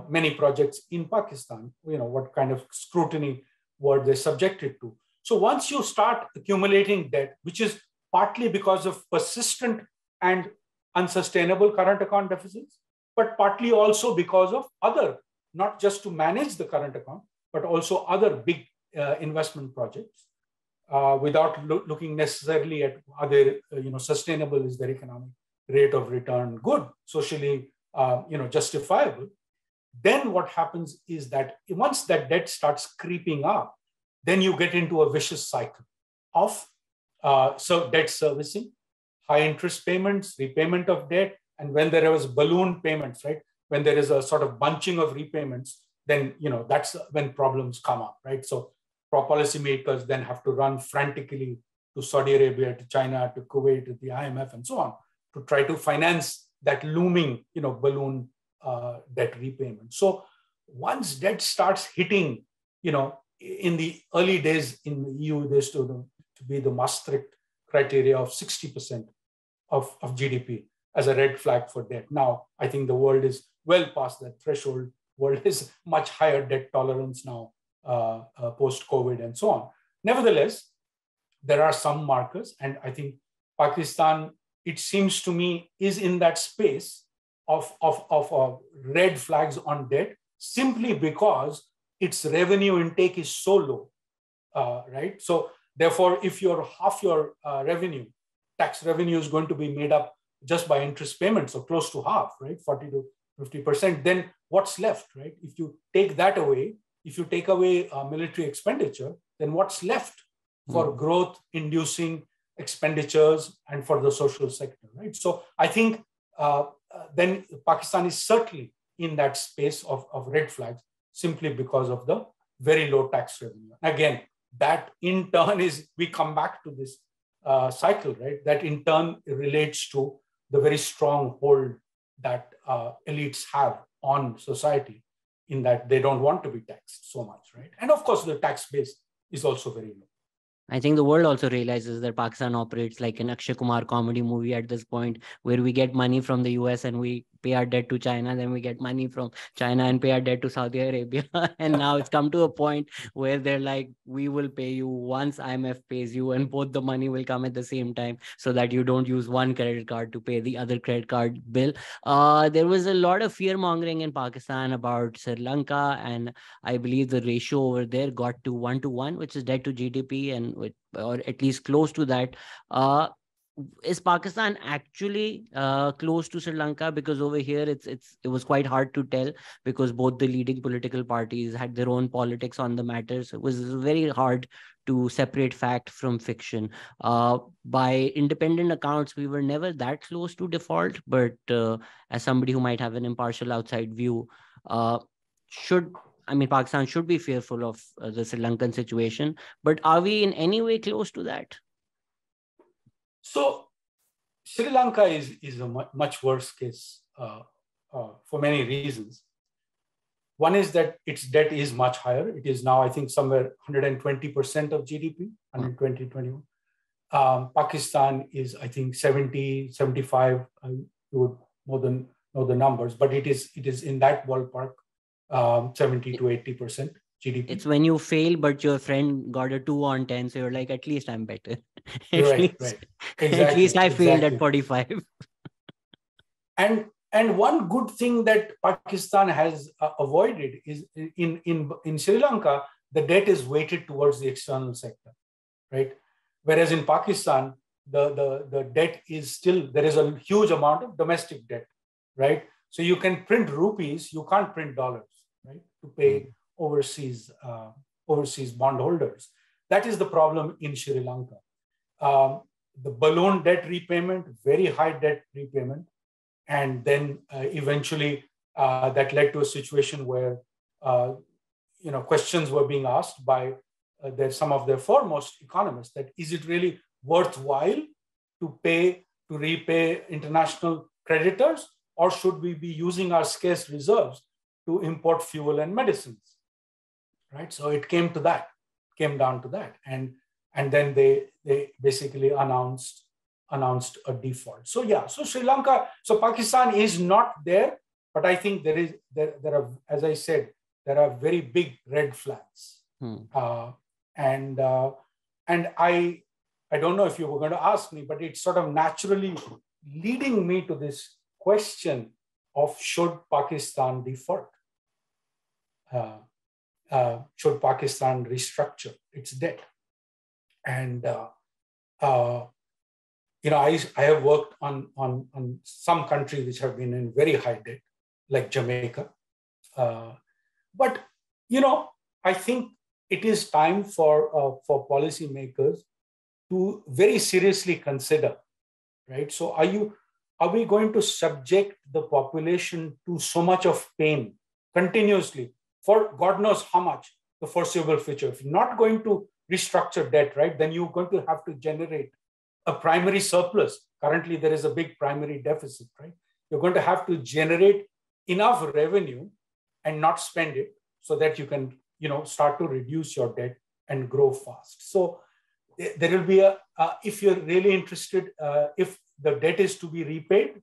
many projects in Pakistan, what kind of scrutiny were they subjected to? So once you start accumulating debt, which is partly because of persistent and unsustainable current account deficits, but partly also because of other, not just to manage the current account, but also other big investment projects, without looking necessarily at other, sustainable, is their economic rate of return good, socially, justifiable. Then what happens is that once that debt starts creeping up, then you get into a vicious cycle of debt servicing, high interest payments, repayment of debt, and when there was balloon payments, right? When there is a sort of bunching of repayments, then that's when problems come up, right? So policymakers then have to run frantically to Saudi Arabia, to China, to Kuwait, to the IMF, and so on, to try to finance that looming, balloon debt repayment. So once debt starts hitting, in the early days in the EU, there's to be the Maastricht criteria of 60% of GDP as a red flag for debt. Now, I think the world is well past that threshold. World is much higher debt tolerance now, post-COVID and so on. Nevertheless, there are some markers, and I think Pakistan, it seems to me, is in that space of red flags on debt, simply because its revenue intake is so low, right? So therefore, if half your revenue, tax revenue, is going to be made up just by interest payments, so close to half, right, 40 to 50%, then what's left, right? If you take that away, if you take away military expenditure, then what's left for growth-inducing expenditures and for the social sector, right? So I think then Pakistan is certainly in that space of red flags, simply because of the very low tax revenue. Again, that in turn we come back to this cycle, right? That in turn relates to the very strong hold that elites have on society, in that they don't want to be taxed so much, right? And of course, the tax base is also very low. I think the world also realizes that Pakistan operates like an Akshay Kumar comedy movie at this point, where we get money from the US and we pay our debt to China, then we get money from China and pay our debt to Saudi Arabia. And now it's come to a point where they're like, we will pay you once IMF pays you, and both the money will come at the same time so that you don't use one credit card to pay the other credit card bill. There was a lot of fear mongering in Pakistan about Sri Lanka, and I believe the ratio over there got to 1 to 1, which is debt to GDP, and or at least close to that. Uh, is Pakistan actually close to Sri Lanka? Because over here it was quite hard to tell, because both the leading political parties had their own politics on the matter. So it was very hard to separate fact from fiction. By independent accounts, we were never that close to default, but as somebody who might have an impartial outside view, uh, should I mean, Pakistan should be fearful of the Sri Lankan situation, but are we in any way close to that? So Sri Lanka is a much worse case for many reasons. One is that its debt is much higher. It is now, I think, somewhere 120% of GDP, 120, 21. Pakistan is, I think, 70, 75. You would more than know the numbers, but it is in that ballpark, 70 to 80% GDP. It's when you fail, but your friend got a 2 on 10, so you're like, at least I'm better. Right. Exactly. At least I failed at 45. And one good thing that Pakistan has avoided is in Sri Lanka, the debt is weighted towards the external sector, right? Whereas in Pakistan, the debt is still, there is a huge amount of domestic debt, right? So you can print rupees, you can't print dollars, right? To pay overseas bondholders. That is the problem in Sri Lanka. The balloon debt repayment, very high debt repayment, and then eventually that led to a situation where questions were being asked by some of their foremost economists, that is it really worthwhile to repay international creditors, or should we be using our scarce reserves to import fuel and medicines, right? So it came down to that, and then they basically announced a default. So Sri Lanka, so Pakistan is not there, but I think there are, as I said, there are very big red flags. And I don't know if you were going to ask me, but it's sort of naturally leading me to this question of should Pakistan default? Should Pakistan restructure its debt? And I have worked on some countries which have been in very high debt, like Jamaica. But I think it is time for policymakers to very seriously consider, right? So are we going to subject the population to so much of pain continuously for God knows how much the foreseeable future? If you're not going to restructure debt, right, then you're going to have to generate a primary surplus. Currently, there is a big primary deficit, right? You're going to have to generate enough revenue and not spend it so that you can, start to reduce your debt and grow fast. So there will be if you're really interested, if the debt is to be repaid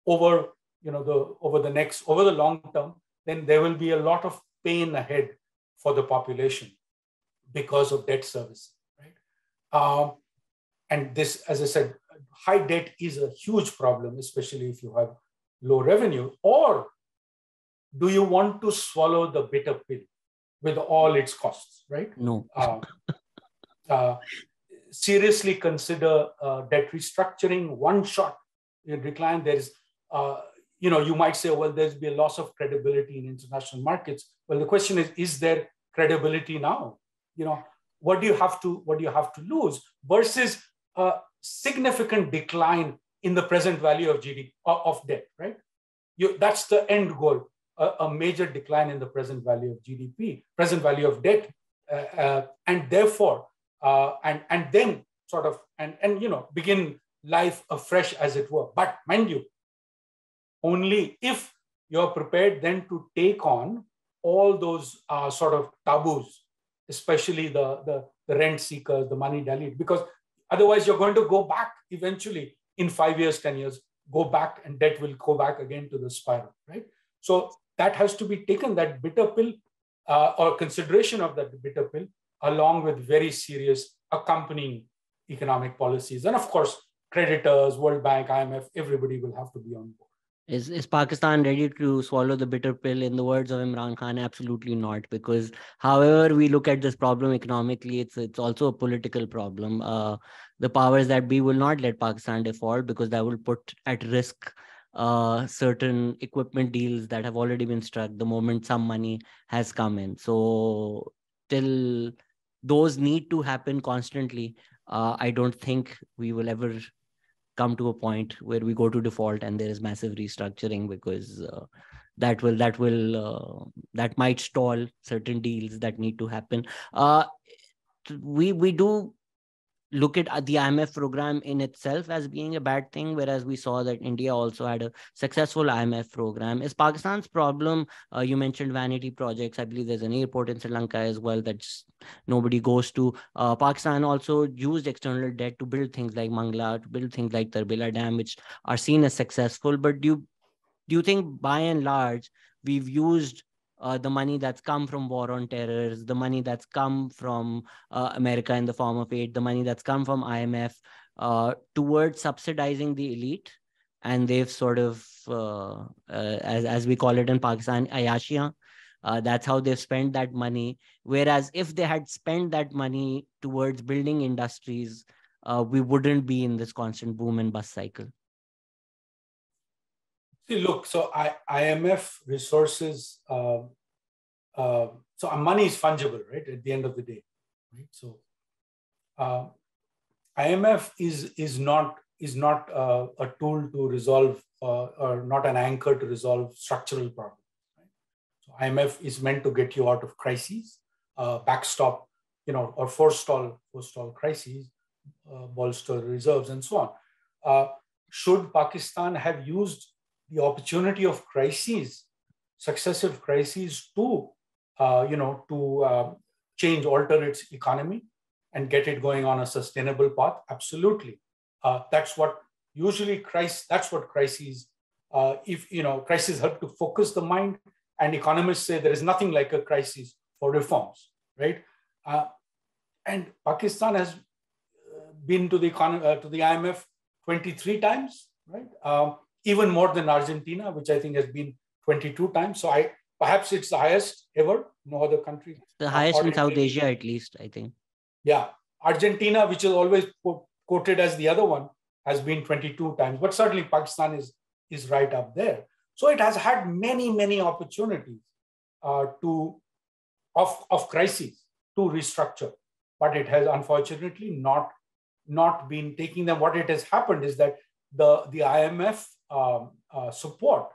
over the long term, then there will be a lot of pain ahead for the population because of debt servicing, right? And this, as I said, high debt is a huge problem, especially if you have low revenue. Or do you want to swallow the bitter pill with all its costs, right? No. Seriously consider debt restructuring, one shot decline. There is, you might say, well, there's be a loss of credibility in international markets. Well, the question is there credibility now? What do you have to lose versus a significant decline in the present value of GDP of debt, right? That's the end goal, a major decline in the present value of GDP, present value of debt, and therefore, and then sort of, begin life afresh, as it were. But mind you, only if you're prepared then to take on all those sort of taboos especially the rent seekers, the money elite, because otherwise you're going to go back eventually in 5 years, 10 years, go back and debt will go back again to the spiral, right? So that has to be taken, that bitter pill or consideration of that bitter pill, along with very serious accompanying economic policies. And of course, creditors, World Bank, IMF, everybody will have to be on board. Is Pakistan ready to swallow the bitter pill? In the words of Imran Khan, absolutely not. Because however we look at this problem economically, it's also a political problem. The powers that be will not let Pakistan default, because that will put at risk certain equipment deals that have already been struck the moment some money has come in. So till those need to happen constantly, I don't think we will ever come to a point where we go to default and there is massive restructuring, because that might stall certain deals that need to happen. We do look at the IMF program in itself as being a bad thing, whereas we saw that India also had a successful IMF program. Is Pakistan's problem, you mentioned vanity projects. I believe there's an airport in Sri Lanka as well that just nobody goes to. Pakistan also used external debt to build things like Mangla, to build things like Tarbila Dam, which are seen as successful. But do you think by and large we've used the money that's come from war on terrors, the money that's come from America in the form of aid, the money that's come from IMF towards subsidizing the elite? And they've sort of, as we call it in Pakistan, ayashiyan. That's how they've spent that money. Whereas if they had spent that money towards building industries, we wouldn't be in this constant boom and bust cycle. See, look, so IMF resources, so our money is fungible, right, at the end of the day. Right? So IMF is not a tool to resolve or not an anchor to resolve structural problems. Right? So IMF is meant to get you out of crises, backstop, or forestall crises, bolster reserves, and so on. Should Pakistan have used the opportunity of crises, successive crises, to change, alter its economy and get it going on a sustainable path? Absolutely. That's what usually crises. Crises help to focus the mind, and economists say there is nothing like a crisis for reforms, right? And Pakistan has been to the IMF 23 times, right? Even more than Argentina, which I think has been 22 times. So perhaps it's the highest ever. No other country. The highest in South Asia, at least, I think. Yeah. Argentina, which is always quoted as the other one, has been 22 times. But certainly Pakistan is right up there. So it has had many, many opportunities of crises to restructure. But it has unfortunately not been taking them. What it has happened is that the IMF support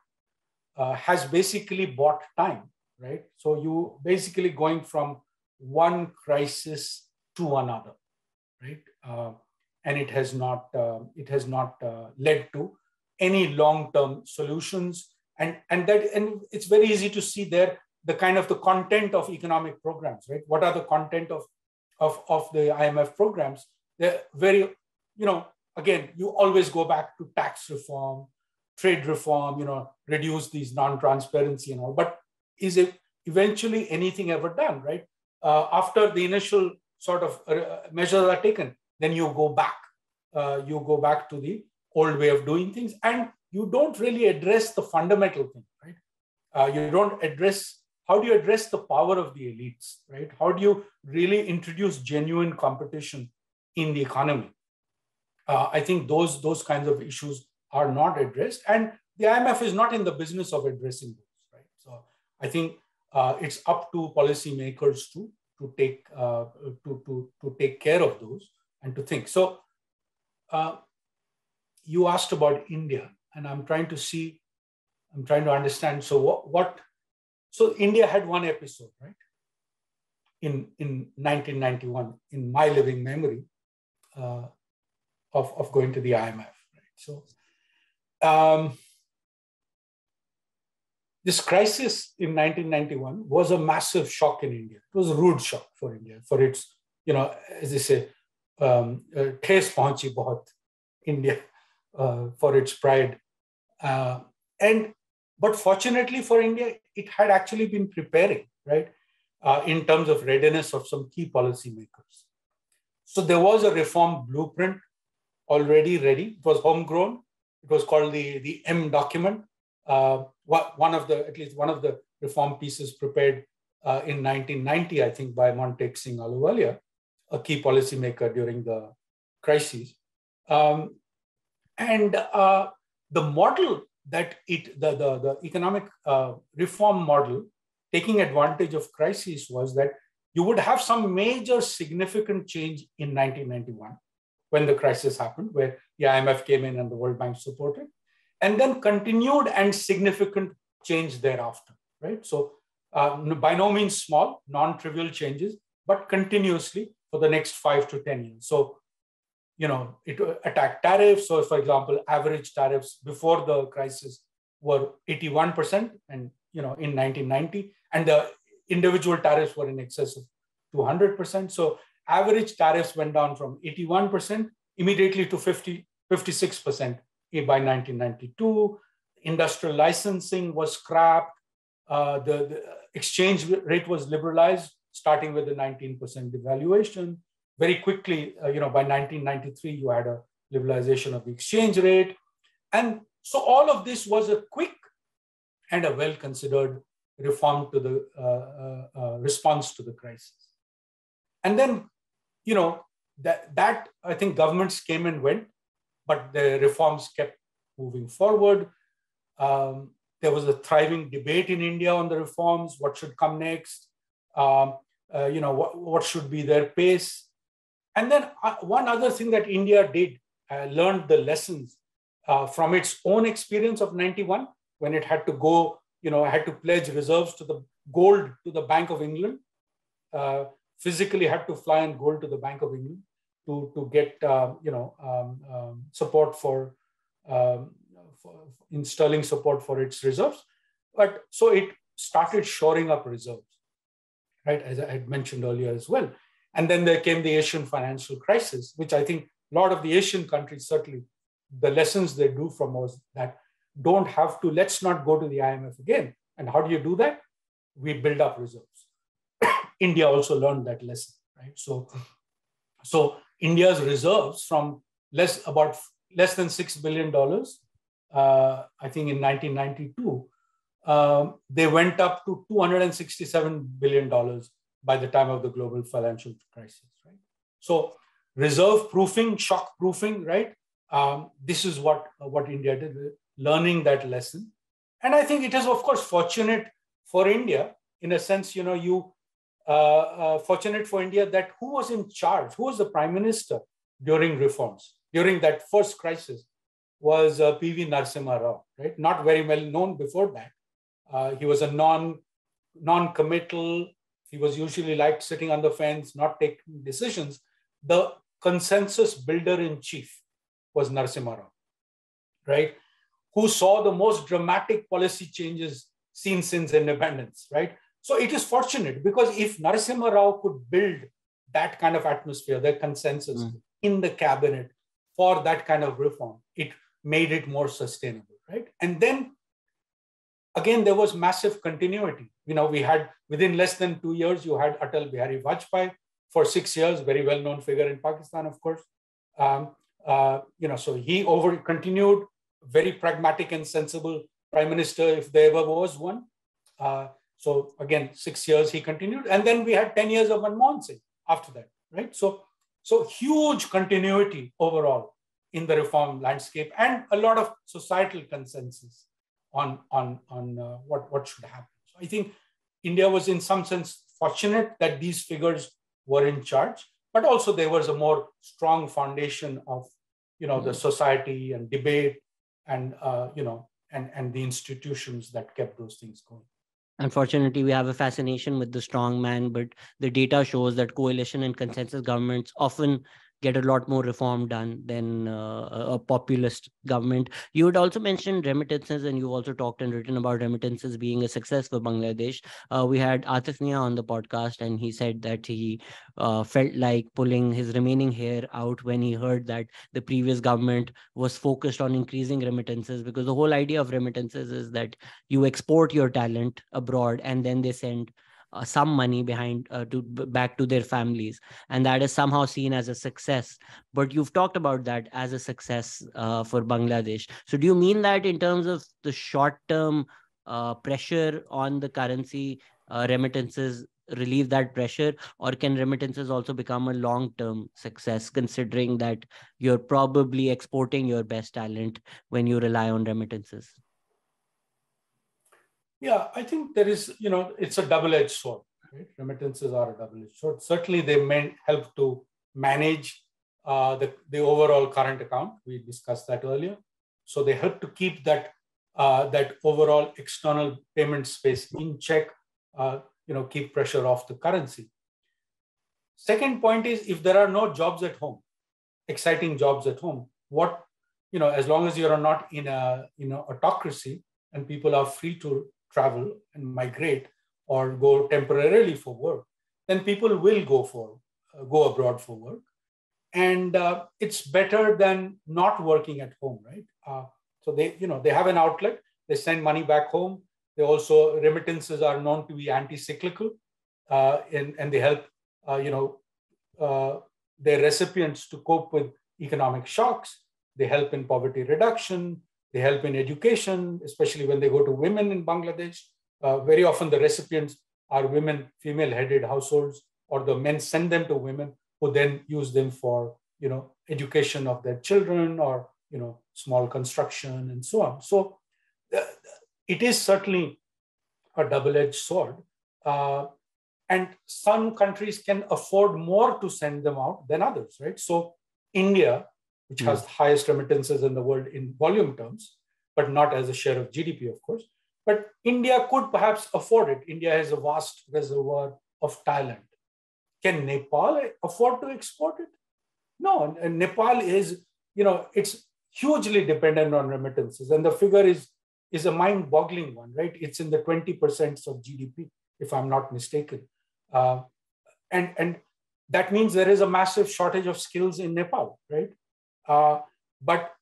has basically bought time, right? So you basically going from one crisis to another, right? And it has not led to any long-term solutions. And it's very easy to see there the kind of the content of economic programs, right? What are the content of the IMF programs? They're very, again, you always go back to tax reform, trade reform, reduce these non-transparency and all. But is it eventually anything ever done, right? After the initial sort of measures are taken, then you go back to the old way of doing things, and you don't really address the fundamental thing, right? You don't address, how do you address the power of the elites, right? How do you really introduce genuine competition in the economy? I think those kinds of issues are not addressed, and the IMF is not in the business of addressing those, right? So I think it's up to policymakers to take care of those and to think. So you asked about India, and I'm trying to understand. So so India had one episode, right? In 1991, in my living memory, of going to the IMF, right? So this crisis in 1991 was a massive shock in India. It was a rude shock for India, for its, as they say, ठेस पहुंची बहुत India for its pride. But fortunately for India, it had actually been preparing, right, in terms of readiness of some key policymakers. So there was a reform blueprint already ready. It was homegrown. It was called the M document. At least one of the reform pieces prepared in 1990, I think, by Montek Singh Ahluwalia, a key policymaker during the crises. The model that the economic reform model, taking advantage of crises, was that you would have some major significant change in 1991 when the crisis happened, where the IMF came in and the World Bank supported, and then continued and significant change thereafter, right? So by no means small, non-trivial changes, but continuously for the next 5 to 10 years. So, it attacked tariffs. So, for example, average tariffs before the crisis were 81%, and in 1990, and the individual tariffs were in excess of 200%. So, average tariffs went down from 81% immediately to 56% by 1992. Industrial licensing was scrapped. The exchange rate was liberalized, starting with the 19% devaluation. Very quickly, by 1993, you had a liberalization of the exchange rate. And so all of this was a quick and a well-considered reform to the response to the crisis. And then, that I think governments came and went, but the reforms kept moving forward. There was a thriving debate in India on the reforms, what should come next, what should be their pace. And then one other thing that India did, learned the lessons from its own experience of 91, when it had to go, had to pledge reserves to the gold to the Bank of England, physically had to fly and gold to the Bank of England to get, support for in sterling support for its reserves. But so it started shoring up reserves, right, as I had mentioned earlier as well. And then there came the Asian financial crisis, which I think a lot of the Asian countries, certainly the lessons they do from was that let's not go to the IMF again. And how do you do that? We build up reserves. India also learned that lesson, right? So India's reserves from less than $6 billion, I think in 1992, they went up to $267 billion by the time of the global financial crisis, right? So reserve proofing, shock proofing, right? This is what India did, learning that lesson. And I think it is, of course, fortunate for India in a sense, fortunate for India that who was in charge, who was the prime minister during reforms, during that first crisis, was P.V. Narasimha Rao, right? Not very well known before that. He was a non-committal. He was usually liked sitting on the fence, not taking decisions. The consensus builder in chief was Narasimha Rao, right? Who saw the most dramatic policy changes seen since independence, right? So it is fortunate because if Narasimha Rao could build that kind of atmosphere, that consensus in the cabinet for that kind of reform, it made it more sustainable, right? And then again, there was massive continuity. We had within less than 2 years, you had Atal Bihari Vajpayee for 6 years, very well-known figure in Pakistan, of course. So he continued, very pragmatic and sensible prime minister, if there ever was one. So again, 6 years he continued, and then we had 10 years of Manmohan Singh after that, right? So huge continuity overall in the reform landscape, and a lot of societal consensus on what should happen. So I think India was in some sense fortunate that these figures were in charge, but also there was a more strong foundation of the society and debate and and the institutions that kept those things going. Unfortunately, we have a fascination with the strong man, but the data shows that coalition and consensus governments often get a lot more reform done than a populist government. You had also mentioned remittances, and you also talked and written about remittances being a success for Bangladesh. We had Atif Mia on the podcast, and he said that he felt like pulling his remaining hair out when he heard that the previous government was focused on increasing remittances, because the whole idea of remittances is that you export your talent abroad and then they send some money behind back to their families, and that is somehow seen as a success. But you've talked about that as a success for Bangladesh. So do you mean that in terms of the short term pressure on the currency, remittances relieve that pressure, or can remittances also become a long term success, considering that you're probably exporting your best talent when you rely on remittances? Yeah, I think there is, it's a double-edged sword, right? Remittances are a double-edged sword. Certainly, they may help to manage the overall current account. We discussed that earlier. So they help to keep that overall external payment space in check, keep pressure off the currency. Second point is, if there are no jobs at home, exciting jobs at home, as long as you are not in a autocracy and people are free to travel and migrate or go temporarily for work, then people will go abroad for work. And it's better than not working at home, right? So they have an outlet, they send money back home. They also, remittances are known to be anti-cyclical, and they help, their recipients to cope with economic shocks. They help in poverty reduction. They help in education, especially when they go to women in Bangladesh. Very often the recipients are women, female-headed households, or the men send them to women who then use them for, education of their children, or, small construction and so on. So it is certainly a double-edged sword. And some countries can afford more to send them out than others, right? So India, which has the highest remittances in the world in volume terms, but not as a share of GDP, of course. But India could perhaps afford it. India has a vast reservoir of talent. Can Nepal afford to export it? No, and Nepal is, it's hugely dependent on remittances. And the figure is a mind-boggling one, right? It's in the 20% of GDP, if I'm not mistaken. And that means there is a massive shortage of skills in Nepal, right? But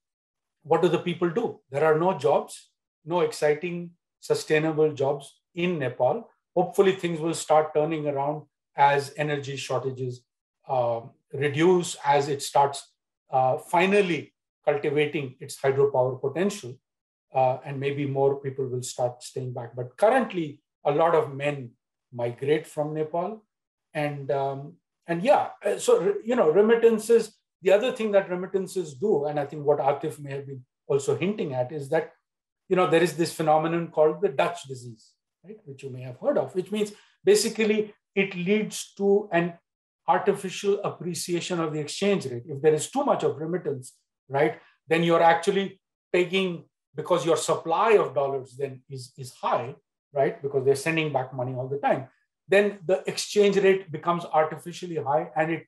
what do the people do? There are no jobs, no exciting, sustainable jobs in Nepal. Hopefully things will start turning around as energy shortages reduce, as it starts finally cultivating its hydropower potential, and maybe more people will start staying back. But currently, a lot of men migrate from Nepal. And yeah, so, remittances, the other thing that remittances do, and I think what Atif may have been also hinting at, is that, there is this phenomenon called the Dutch disease, right, which you may have heard of, which means basically it leads to an artificial appreciation of the exchange rate. If there is too much of remittance, right, then you're actually pegging, because your supply of dollars then is high, right, because they're sending back money all the time, then the exchange rate becomes artificially high, and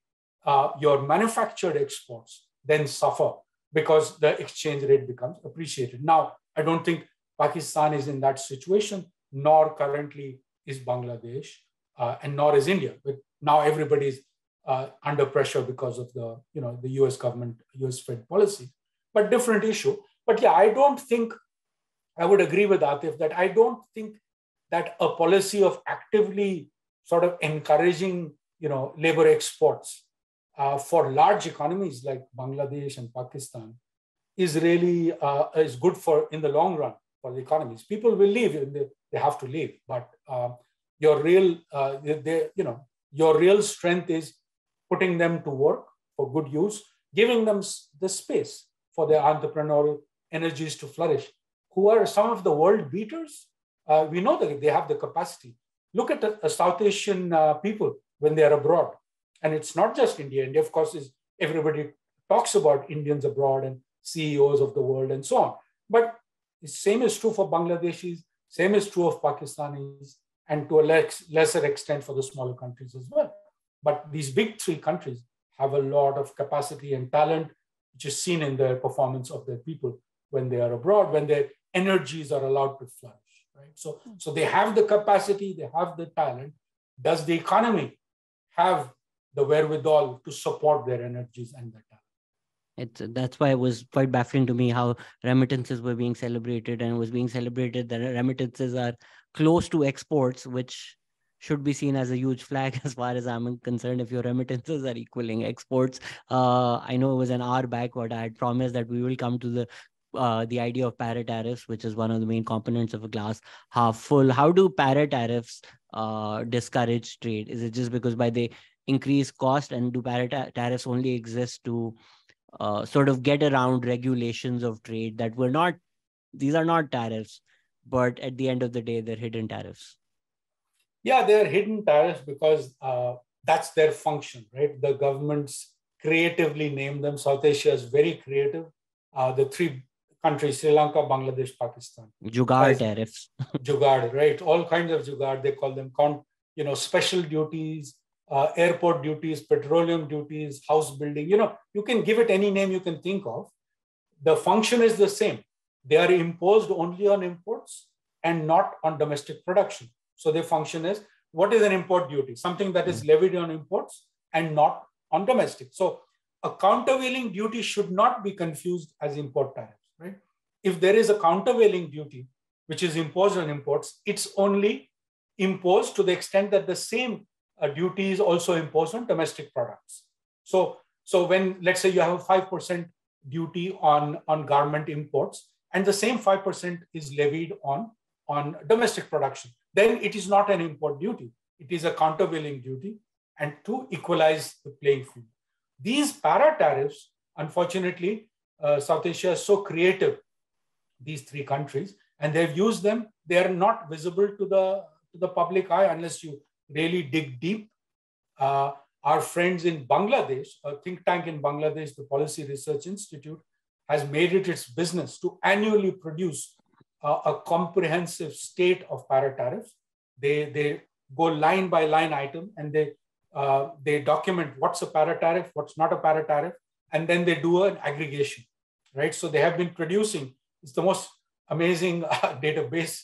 your manufactured exports then suffer because the exchange rate becomes appreciated. Now, I don't think Pakistan is in that situation, nor currently is Bangladesh, and nor is India. But now everybody is under pressure because of the US government, US Fed policy. But different issue. But yeah, I would agree with Atif that I don't think that a policy of actively sort of encouraging, labor exports for large economies like Bangladesh and Pakistan is really is good for, in the long run, for the economies. People will leave, they have to leave, but your real strength is putting them to work for good use, giving them the space for their entrepreneurial energies to flourish. Who are some of the world beaters? We know that they have the capacity. Look at the South Asian people when they are abroad. And it's not just India. India, of course, everybody talks about Indians abroad and CEOs of the world and so on. But the same is true for Bangladeshis, same is true of Pakistanis, and to a lesser extent for the smaller countries as well. But these big three countries have a lot of capacity and talent, which is seen in the performance of their people when they are abroad, when their energies are allowed to flourish, right? So they have the capacity, they have the talent. Does the economy have the wherewithal to support their energies and their talent? That's why it was quite baffling to me how remittances were being celebrated, and it was being celebrated that remittances are close to exports, which should be seen as a huge flag as far as I'm concerned. If your remittances are equaling exports, I know it was an hour back, but I had promised that we will come to the idea of paratariffs, which is one of the main components of a glass half full. How do paratariffs discourage trade? Is it just because by they increase cost, and do paratariffs only exist to sort of get around regulations of trade that were not, these are not tariffs, but at the end of the day, they're hidden tariffs? Yeah, they're hidden tariffs because that's their function, right? The governments creatively name them. South Asia is very creative. The three countries, Sri Lanka, Bangladesh, Pakistan. Jugaad tariffs. Jugaad, right? All kinds of jugaad. They call them special duties, airport duties, petroleum duties, house building. You can give it any name you can think of. The function is the same. They are imposed only on imports and not on domestic production. So their function is, what is an import duty? Something that is levied on imports and not on domestic. So a countervailing duty should not be confused as import tariffs, right? If there is a countervailing duty which is imposed on imports, it's only imposed to the extent that the same duty is also imposed on domestic products. So when, let's say, you have a 5% duty on garment imports, and the same 5% is levied on domestic production, then it is not an import duty. It is a countervailing duty, and to equalize the playing field. These para-tariffs, unfortunately, South Asia is so creative, these three countries, and they've used them. They are not visible to the public eye unless you really dig deep. Our friends in Bangladesh, a think tank in Bangladesh, the Policy Research Institute, has made it its business to annually produce a comprehensive state of para-tariffs. They go line by line item, and they document what's a para-tariff, what's not a para-tariff, and then they do an aggregation, right? So they have been producing, it's the most amazing database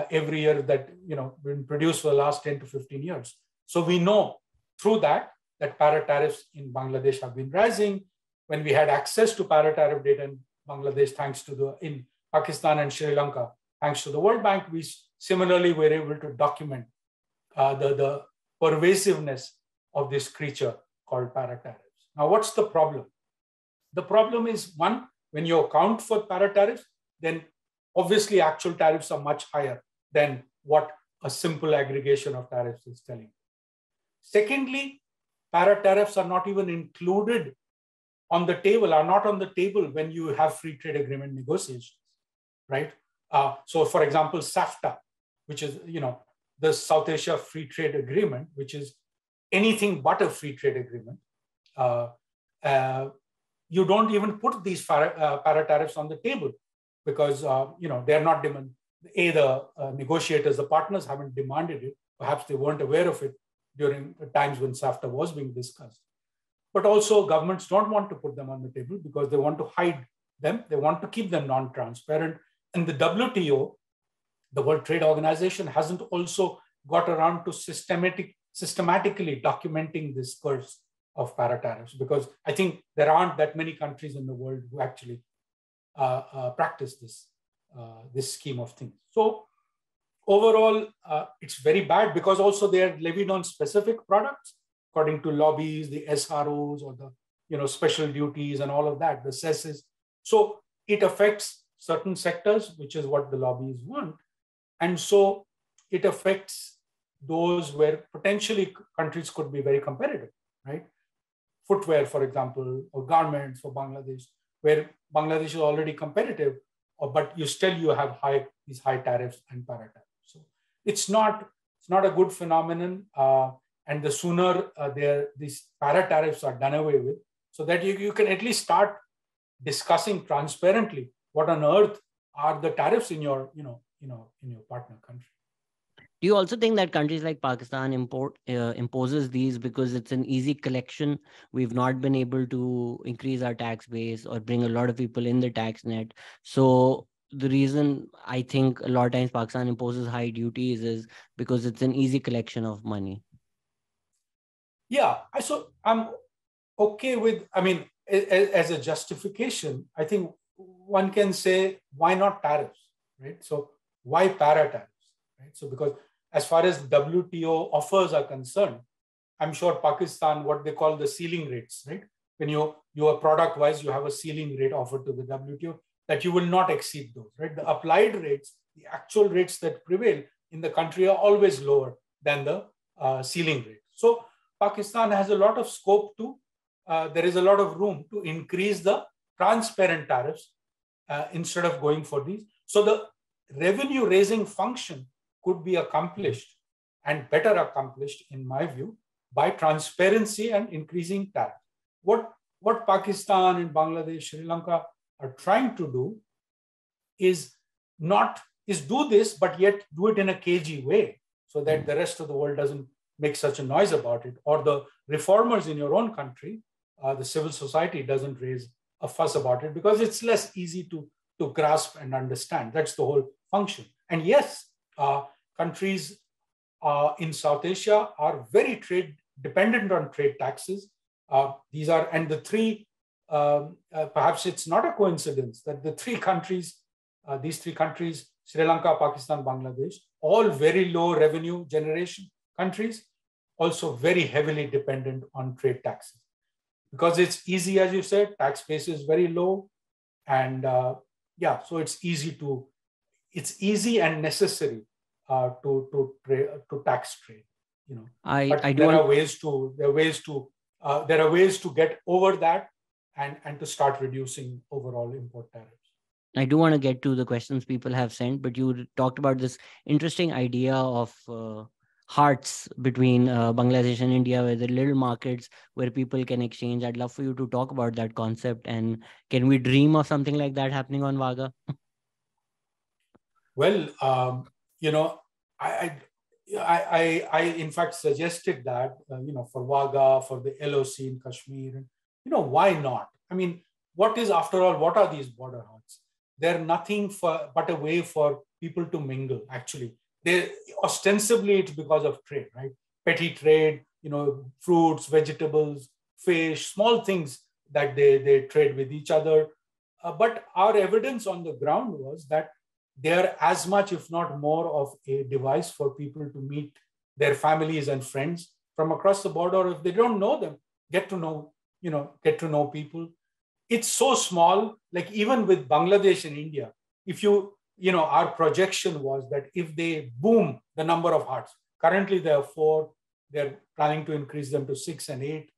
every year that been produced for the last 10 to 15 years. So we know through that para-tariffs in Bangladesh have been rising. When we had access to para-tariff data in Bangladesh, in Pakistan and Sri Lanka, thanks to the World Bank, we similarly were able to document the pervasiveness of this creature called para-tariffs. Now, what's the problem? The problem is, one, when you account for para-tariffs, then obviously actual tariffs are much higher than what a simple aggregation of tariffs is telling. Secondly, para-tariffs are not even included on the table, are not on the table when you have free trade agreement negotiations, right? So for example, SAFTA, which is, the South Asia Free Trade Agreement, which is anything but a free trade agreement. You don't even put these para-tariffs on the table because, they're not demanded. The negotiators, the partners haven't demanded it. Perhaps they weren't aware of it during the times when SAFTA was being discussed. But also governments don't want to put them on the table because they want to hide them. They want to keep them non-transparent. And the WTO, the World Trade Organization, hasn't also got around to systematically documenting this curse of para-tariffs, because I think there aren't that many countries in the world who actually practice this scheme of things. So overall, it's very bad because also they are levied on specific products according to lobbies, the SROs, or the special duties and all of that, the cesses. So it affects certain sectors, which is what the lobbies want. And so it affects those where potentially countries could be very competitive, right? Footwear, for example, or garments for Bangladesh, where Bangladesh is already competitive, but you have these high tariffs and para-tariffs. So it's not a good phenomenon. And the sooner these para-tariffs are done away with, so that you can at least start discussing transparently what on earth are the tariffs in your partner country. Do you also think that countries like Pakistan imposes these because it's an easy collection? We've not been able to increase our tax base or bring a lot of people in the tax net. So the reason I think a lot of times Pakistan imposes high duties is because it's an easy collection of money. Yeah, so I'm okay with, I mean, as a justification, I think one can say, why not tariffs, right? So why para-tariffs, right? So because as far as WTO offers are concerned, I'm sure Pakistan, what they call the ceiling rates, right? When you are product wise, you have a ceiling rate offered to the WTO that you will not exceed those, right? The applied rates, the actual rates that prevail in the country are always lower than the ceiling rate. So Pakistan has a lot of scope to, there is a lot of room to increase the transparent tariffs instead of going for these. So the revenue raising function could be accomplished and better accomplished, in my view, by transparency and increasing tariffs. What Pakistan and Bangladesh, Sri Lanka are trying to do is do this, but yet do it in a cagey way so that the rest of the world doesn't make such a noise about it, or the reformers in your own country, the civil society doesn't raise a fuss about it because it's less easy to grasp and understand. That's the whole function. And yes, countries in South Asia are very trade dependent on trade taxes. These are, and the three, perhaps it's not a coincidence that the three countries, these three countries, Sri Lanka, Pakistan, Bangladesh, all very low revenue generation countries, also very heavily dependent on trade taxes. Because it's easy, as you said, tax base is very low. And yeah, so it's easy and necessary to tax trade. You know, but there are ways to get over that and to start reducing overall import tariffs. I do want to get to the questions people have sent, but you talked about this interesting idea of hearts between Bangladesh and India, where the little markets where people can exchange. I'd love for you to talk about that concept, and can we dream of something like that happening on Vaga? Well, you know, I in fact suggested that, you know, for Vaga, for the LOC in Kashmir, and, you know, why not? I mean, after all, what are these border hearts? They're nothing but a way for people to mingle, actually. Ostensibly, it's because of trade, right? Petty trade, you know, fruits, vegetables, fish, small things that they trade with each other. But our evidence on the ground was that they are as much, if not more, of a device for people to meet their families and friends from across the border. Or if they don't know them, get to know people. It's so small, like even with Bangladesh and India, if our projection was that if they boom the number of hearts, currently there are 4, they're planning to increase them to 6 and 8.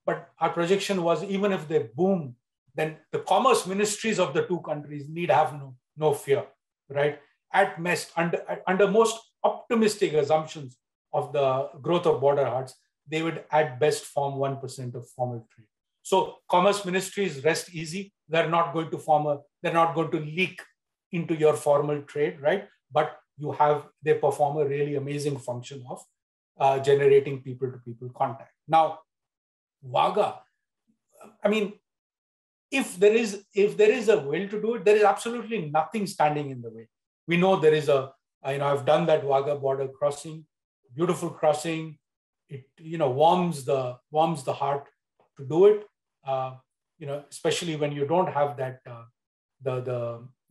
But our projection was, even if they boom, then the commerce ministries of the two countries need have no fear, right? At best, under most optimistic assumptions of the growth of border hearts, they would at best form 1% of formal trade. So commerce ministries rest easy. They're not going to leak into your formal trade, right? But they perform a really amazing function of generating people-to-people contact. Now, Vaga, I mean, if there is a will to do it, there is absolutely nothing standing in the way. We know there is I've done that Vaga border crossing, beautiful crossing. It warms the heart to do it. Especially when you don't have that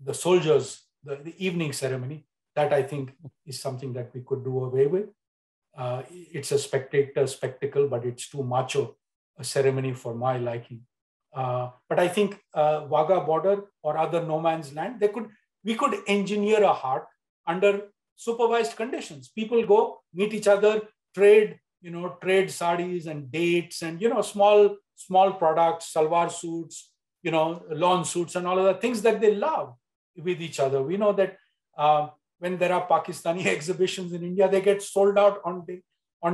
the soldiers, the evening ceremony. That I think is something that we could do away with. It's a spectacle, but it's too macho a ceremony for my liking. But I think Vaga border or other no man's land, we could engineer a heart under supervised conditions. People go meet each other, trade sarees and dates and small products, salwar suits, lawn suits and all of the things that they love with each other. We know that when there are Pakistani exhibitions in India, they get sold out on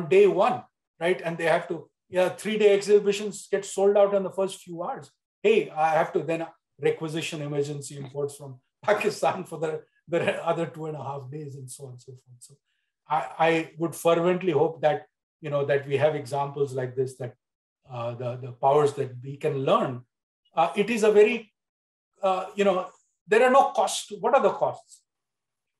day one, right? And they have to, 3-day exhibitions get sold out in the first few hours. Hey, I have to then requisition emergency imports from Pakistan for the other 2.5 days and so on and so forth. So I would fervently hope that, that we have examples like this, that the powers that we can learn. It is a very, there are no costs. What are the costs?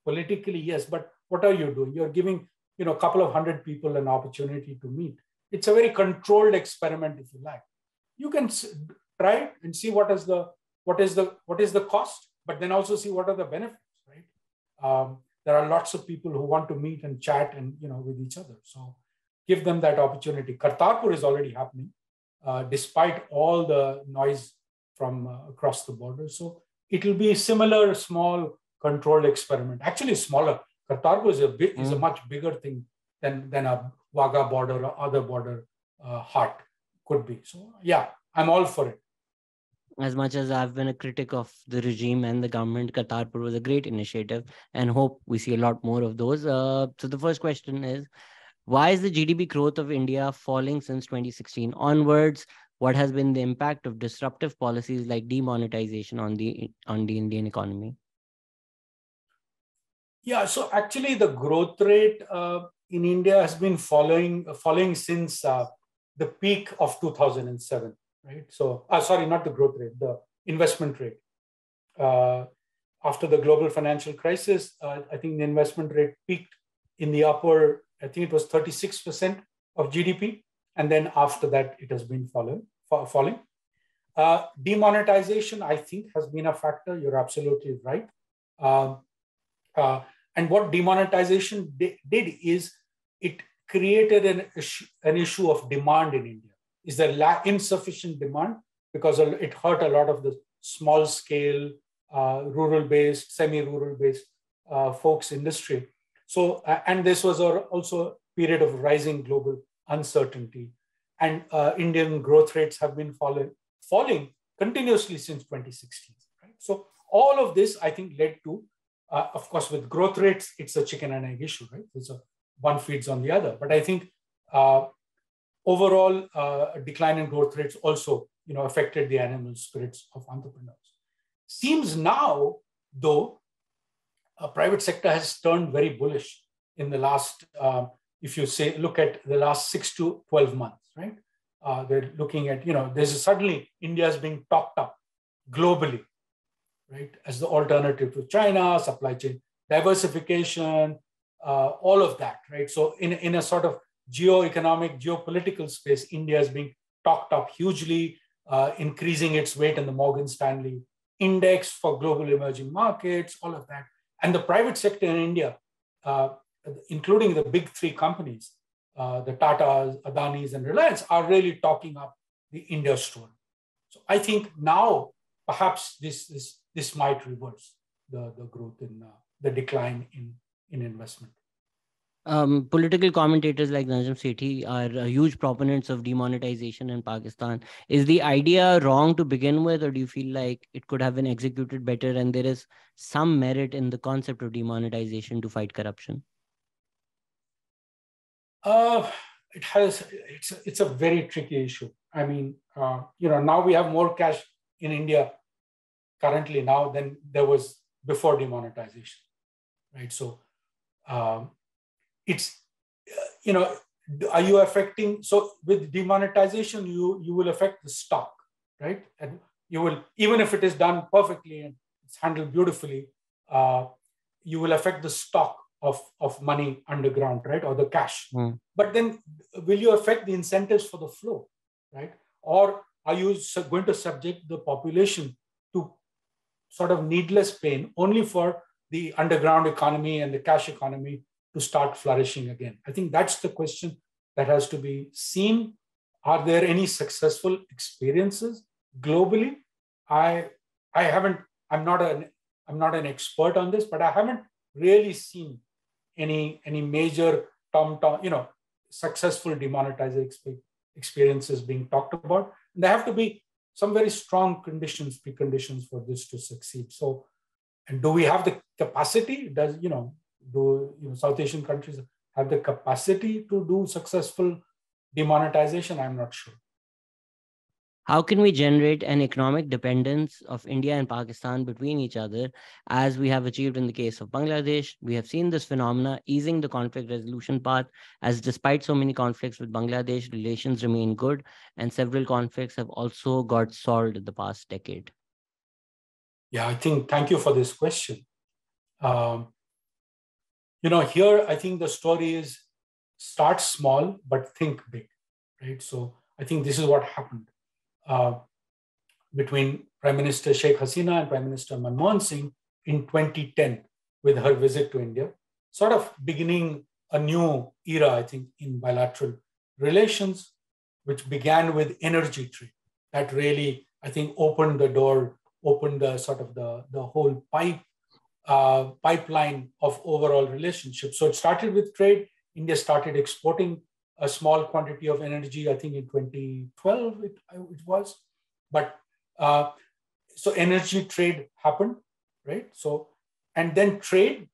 Politically, yes, but what are you doing? You're giving, a couple of hundred people an opportunity to meet. It's a very controlled experiment, if you like. You can try and see what is the cost, but then also see what are the benefits, right? There are lots of people who want to meet and chat and with each other. So give them that opportunity. Kartarpur is already happening, despite all the noise from across the border. So it will be a similar, small, controlled experiment. Actually, smaller. Kartarpur is a much bigger thing than a Wagah border or other border heart could be. So yeah, I'm all for it. As much as I've been a critic of the regime and the government, Kartarpur was a great initiative, and hope we see a lot more of those. So the first question is, why is the GDP growth of India falling since 2016 onwards? What has been the impact of disruptive policies like demonetization on the Indian economy? Yeah, so actually the growth rate in India has been falling since the peak of 2007, right? So, sorry, not the growth rate, the investment rate. After the global financial crisis, I think the investment rate peaked in the upper, I think it was 36% of GDP. And then after that, it has been falling. Demonetization, I think, has been a factor. You're absolutely right. And what demonetization did is it created an issue of demand in India. Is there insufficient demand? Because it hurt a lot of the small scale, rural-based, semi-rural-based folks industry. So, and this was also a period of rising global uncertainty. And Indian growth rates have been falling continuously since 2016. Right? So all of this, I think, led to, of course, with growth rates, it's a chicken and egg issue, right? So one feeds on the other. But I think overall, a decline in growth rates also, affected the animal spirits of entrepreneurs. Seems now, though, private sector has turned very bullish in the last, if you look at the last 6 to 12 months, right? They're looking at, there's suddenly India is being talked up globally, right? As the alternative to China, supply chain diversification, all of that, right? So in a sort of geo-economic, geopolitical space, India is being talked up hugely, increasing its weight in the Morgan Stanley index for global emerging markets, all of that. And the private sector in India, including the big three companies, the Tatas, Adanis, and Reliance, are really talking up the India story. So I think now perhaps this might reverse the growth in the decline in investment. Political commentators like Najam Sethi are huge proponents of demonetization in Pakistan. Is the idea wrong to begin with, or do you feel like it could have been executed better and there is some merit in the concept of demonetization to fight corruption? It's a very tricky issue. I mean, now we have more cash in India currently now than there was before demonetization, right? So it's, are you affecting, so with demonetization, you will affect the stock, right? And you will, even if it is done perfectly and it's handled beautifully, you will affect the stock of money underground, right? Or the cash. But then will you affect the incentives for the flow, right? Or are you going to subject the population to sort of needless pain only for the underground economy and the cash economy to start flourishing again? I think that's the question that has to be seen. Are there any successful experiences globally? I'm not an expert on this, but I haven't really seen any major successful demonetization experiences being talked about. And there have to be some very strong preconditions for this to succeed. So, and do we have the capacity? Do South Asian countries have the capacity to do successful demonetization? I'm not sure. How can we generate an economic dependence of India and Pakistan between each other, as we have achieved in the case of Bangladesh? We have seen this phenomena easing the conflict resolution path, as despite so many conflicts with Bangladesh, relations remain good, and several conflicts have also got solved in the past decade. Yeah, thank you for this question. Here, I think the story is start small, but think big, right? So I think this is what happened between Prime Minister Sheikh Hasina and Prime Minister Manmohan Singh in 2010 with her visit to India, sort of beginning a new era, I think, in bilateral relations, which began with energy trade. That really, I think, opened the door, opened the sort of the whole pipeline of overall relationships. So it started with trade. India started exporting a small quantity of energy, I think in 2012 it was. But so energy trade happened, right? So, and then trade,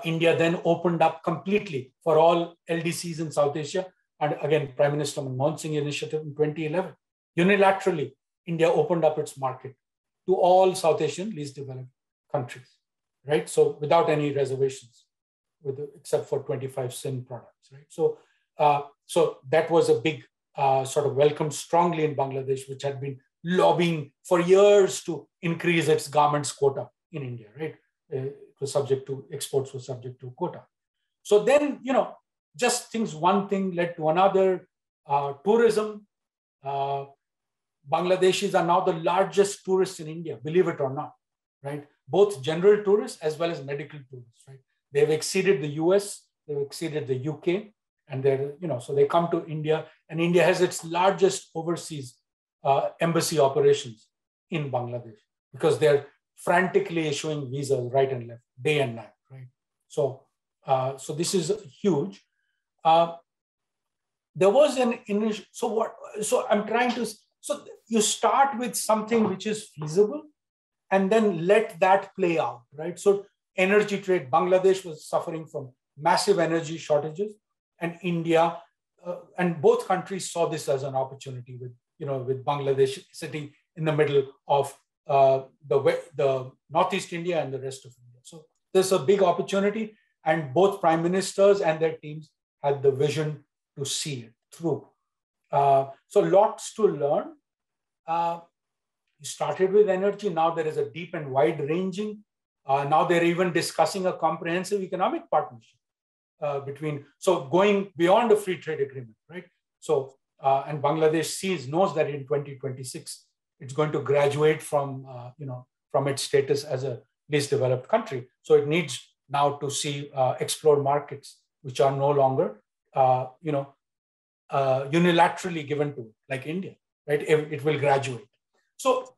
India then opened up completely for all LDCs in South Asia. And again, Prime Minister Manmohan Singh initiative in 2011. Unilaterally, India opened up its market to all South Asian least developed countries, right? So without any reservations, except for 25 sin products, right? So that was a big sort of welcome strongly in Bangladesh, which had been lobbying for years to increase its garments quota in India, right? It was subject to, exports were subject to quota. So then, just things, one thing led to another. Tourism, Bangladeshis are now the largest tourists in India, believe it or not, right? Both general tourists as well as medical tourists, right? They've exceeded the US, they've exceeded the UK, and they're, so they come to India, and India has its largest overseas embassy operations in Bangladesh because they're frantically issuing visas right and left, day and night, right? So this is huge. There was an initial, so I'm trying to, so you start with something which is feasible and then let that play out, right? So energy trade, Bangladesh was suffering from massive energy shortages, and India, and both countries saw this as an opportunity with Bangladesh sitting in the middle of the Northeast India and the rest of India. So there's a big opportunity, and both prime ministers and their teams had the vision to see it through. So lots to learn. You started with energy. Now there is a deep and wide ranging. Now they're even discussing a comprehensive economic partnership so going beyond a free trade agreement, right? So, and Bangladesh knows that in 2026, it's going to graduate from its status as a least developed country. So it needs now to explore markets which are no longer, unilaterally given to it, like India, right? It will graduate. So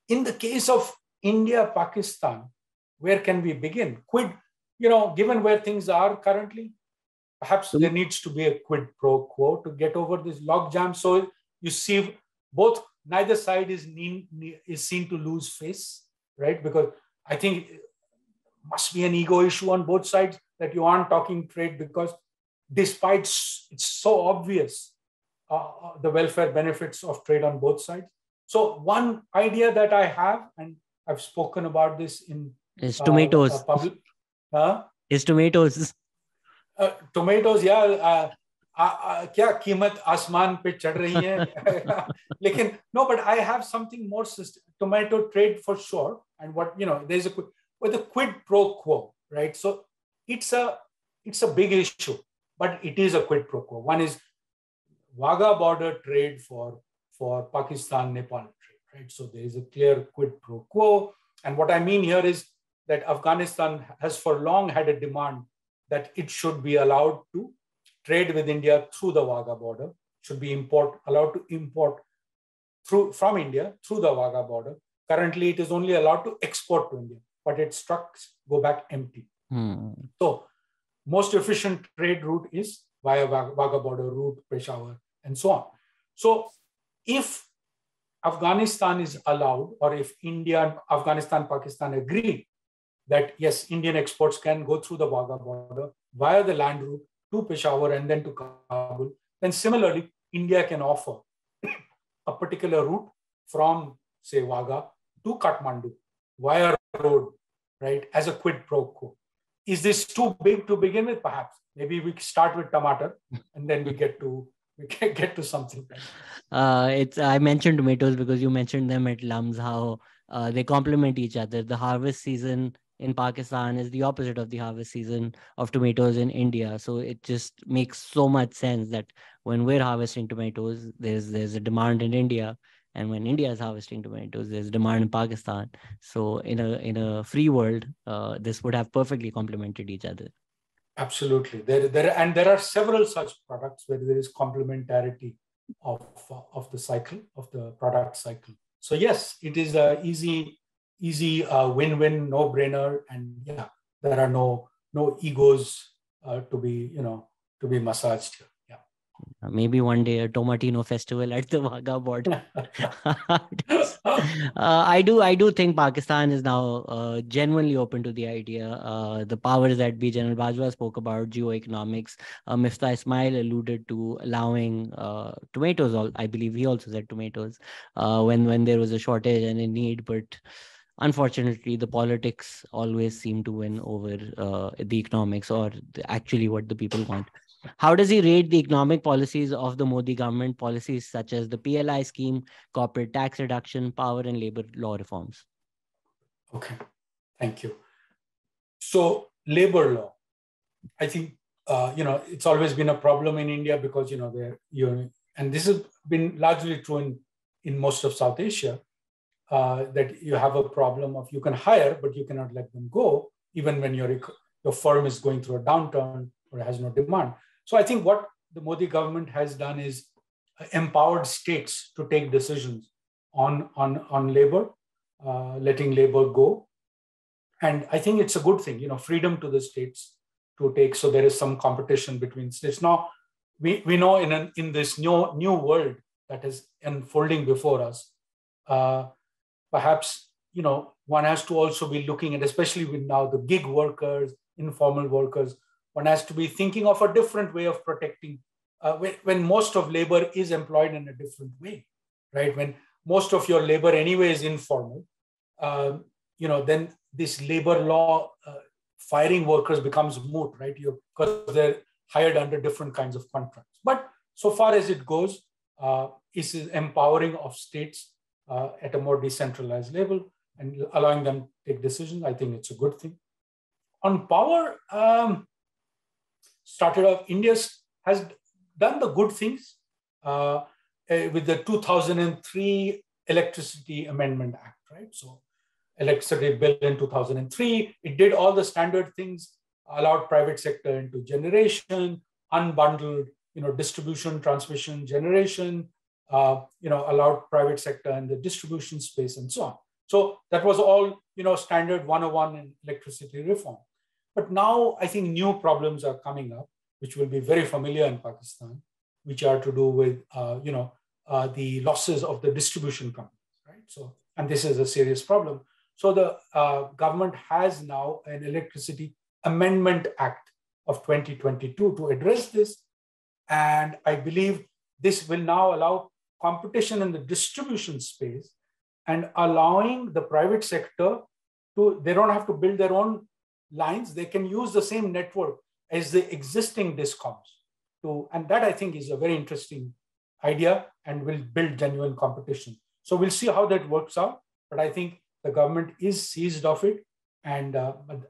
in the case of India, Pakistan, where can we begin? Given where things are currently, perhaps there needs to be a quid pro quo to get over this logjam. So you see neither side is seen to lose face, right? Because I think it must be an ego issue on both sides that you aren't talking trade, because despite it's so obvious the welfare benefits of trade on both sides. So one idea that I have, and I've spoken about this is tomatoes. Public. Is tomatoes. Tomatoes, yeah. क्या कीमत आसमान पे चढ़ रही है लेकिन no, but I have something more tomato trade for sure, and there's a quid pro quo, right? So it's a big issue, but it is a quid pro quo. One is Wagah border trade for Pakistan Nepal trade, right? So there is a clear quid pro quo, and what I mean here is that Afghanistan has for long had a demand that it should be allowed to trade with India through the Wagah border, should be allowed to import from India through the Wagah border. Currently, it is only allowed to export to India, but its trucks go back empty. So most efficient trade route is via Wagah border route, Peshawar, and so on. So if Afghanistan is allowed, or if India and Afghanistan, Pakistan agree that yes, Indian exports can go through the Wagah border via the land route to Peshawar and then to Kabul, then similarly, India can offer a particular route from, say, Wagah to Kathmandu via road, right, as a quid pro quo. Is this too big to begin with? Perhaps. Maybe we start with tomato and then we get to something. I mentioned tomatoes because you mentioned them at Lums, how they complement each other. The harvest season in Pakistan is the opposite of the harvest season of tomatoes in India. So it just makes so much sense that when we're harvesting tomatoes, there's a demand in India, and when India is harvesting tomatoes, there's demand in Pakistan. So in a free world, this would have perfectly complemented each other. Absolutely. There are several such products where there is complementarity of the cycle, of the product cycle. So yes, it is a easy win-win, no-brainer, and yeah, there are no egos to be massaged here. Maybe one day a Tomatino festival at the Wagah border. I do think Pakistan is now genuinely open to the idea. The powers that be, General Bajwa spoke about geoeconomics. Miftah Ismail alluded to allowing tomatoes. I believe he also said tomatoes when there was a shortage and a need, but unfortunately, the politics always seem to win over the economics or actually what the people want. How does he rate the economic policies of the Modi government, policies such as the PLI scheme, corporate tax reduction, power and labor law reforms? Okay, thank you. So labor law, I think, it's always been a problem in India because, and this has been largely true in most of South Asia, that you have a problem of you can hire, but you cannot let them go, even when your firm is going through a downturn or has no demand. So I think what the Modi government has done is empowered states to take decisions on labor, letting labor go. And I think it's a good thing, freedom to the states to take. So there is some competition between states. Now, we know in this new world that is unfolding before us, perhaps, one has to also be looking at, especially with now the gig workers, informal workers, one has to be thinking of a different way of protecting when most of labor is employed in a different way, right? When most of your labor anyway is informal, then this labor law firing workers becomes moot, right? Because they're hired under different kinds of contracts. But so far as it goes, is empowering of states at a more decentralized level and allowing them to take decisions. I think it's a good thing. On power, started off, India has done the good things with the 2003 Electricity Amendment Act, right? So electricity bill in 2003, it did all the standard things, allowed private sector into generation, unbundled, distribution, transmission, generation, allowed private sector in the distribution space and so on. So that was all, standard 101 in electricity reform. But now I think new problems are coming up, which will be very familiar in Pakistan, which are to do with, the losses of the distribution companies, right? So, and this is a serious problem. So the government has now an Electricity Amendment Act of 2022 to address this. And I believe this will now allow competition in the distribution space and allowing the private sector they don't have to build their own lines. They can use the same network as the existing discoms. And that I think is a very interesting idea and will build genuine competition. So we'll see how that works out. But I think the government is seized of it. And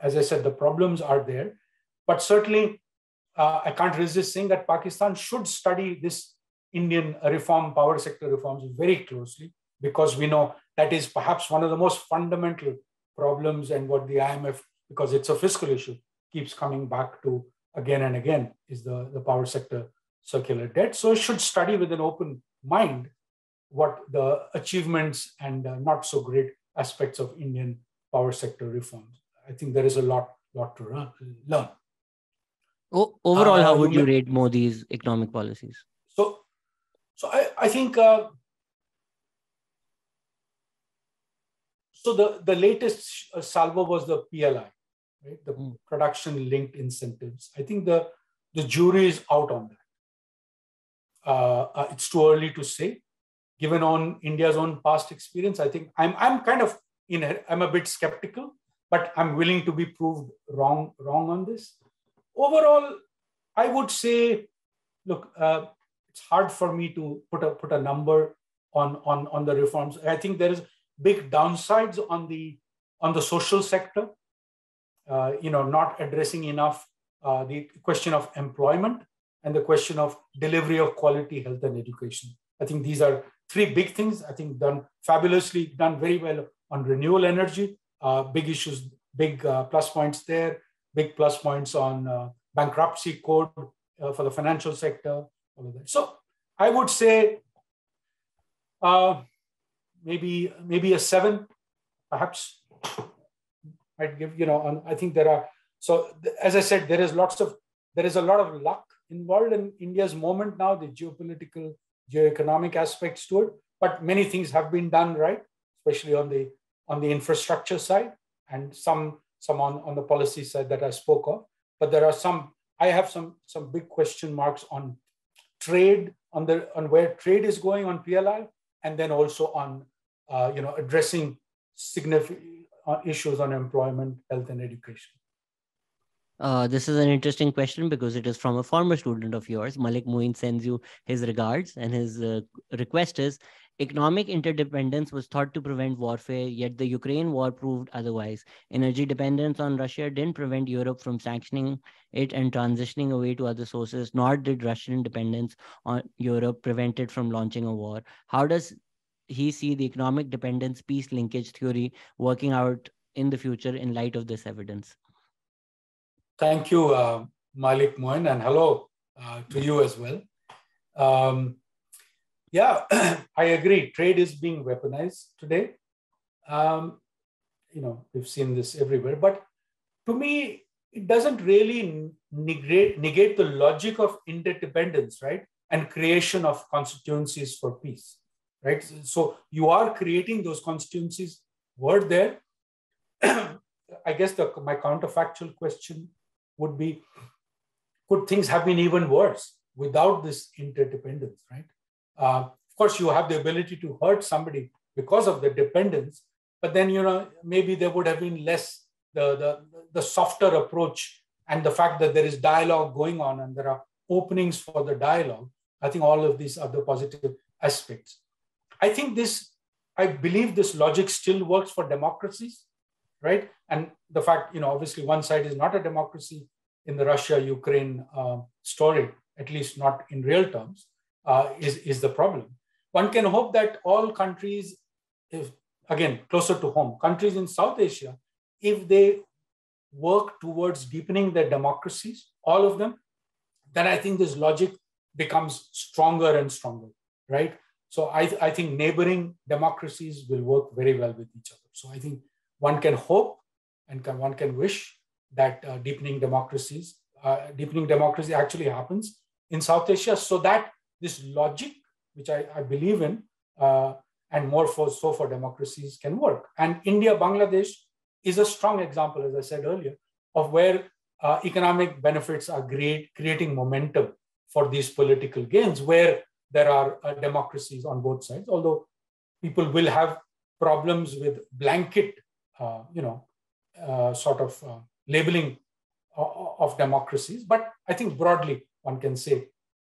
as I said, the problems are there. But certainly, I can't resist saying that Pakistan should study this Indian power sector reforms very closely, because we know that is perhaps one of the most fundamental problems, and what the IMF, because it's a fiscal issue, keeps coming back to again and again, is the power sector circular debt. So it should study with an open mind what the achievements and not so great aspects of Indian power sector reforms. I think there is a lot to learn. Overall, how would you rate Modi's economic policies? So I think the latest salvo was the PLI, right? The production linked incentives. I think the jury is out on that. It's too early to say, given on India's own past experience, I think I'm kind of I'm a bit skeptical, but I'm willing to be proved wrong on this. Overall, I would say, look, it's hard for me to put a number on the reforms. I think there is big downsides on the social sector. Not addressing enough the question of employment and the question of delivery of quality health and education. I think these are three big things. I think done very well on renewable energy. Big issues, big plus points there. Big plus points on bankruptcy code for the financial sector. All of that. So I would say maybe a 7, perhaps. I'd give, I think there are, so as I said, there is a lot of luck involved in India's moment now, the geopolitical, geoeconomic aspects to it, but many things have been done right, especially on the infrastructure side and some on the policy side that I spoke of. But there are I have some big question marks on trade, on where trade is going on PLI, and then also on, addressing significant issues on employment, health, and education. This is an interesting question because it is from a former student of yours. Malik Moeen sends you his regards, and his request is: economic interdependence was thought to prevent warfare, yet the Ukraine war proved otherwise. Energy dependence on Russia didn't prevent Europe from sanctioning it and transitioning away to other sources, nor did Russian dependence on Europe prevent it from launching a war. How does he see the economic dependence peace linkage theory working out in the future in light of this evidence? Thank you, Malik Moin, and hello to you as well. Yeah, I agree. Trade is being weaponized today. We've seen this everywhere. But to me, it doesn't really negate the logic of interdependence, right? And creation of constituencies for peace, right? So you are creating those constituencies. Word there. I guess my counterfactual question would be, could things have been even worse without this interdependence, right? Of course, you have the ability to hurt somebody because of the dependence, but then, maybe there would have been less the softer approach, and the fact that there is dialogue going on and there are openings for the dialogue. I think all of these are the positive aspects. I believe this logic still works for democracies, right? And the fact, obviously one side is not a democracy in the Russia-Ukraine story, at least not in real terms, is the problem. One can hope that all countries, again, closer to home, countries in South Asia, if they work towards deepening their democracies, all of them, then I think this logic becomes stronger and stronger, right? So I think neighboring democracies will work very well with each other. So I think one can hope and one can wish that deepening democracy actually happens in South Asia, so that this logic, which I believe in, and more for democracies, can work. And India, Bangladesh is a strong example, as I said earlier, of where economic benefits are creating momentum for these political gains, where there are democracies on both sides, although people will have problems with blanket, labeling of democracies. But I think broadly, one can say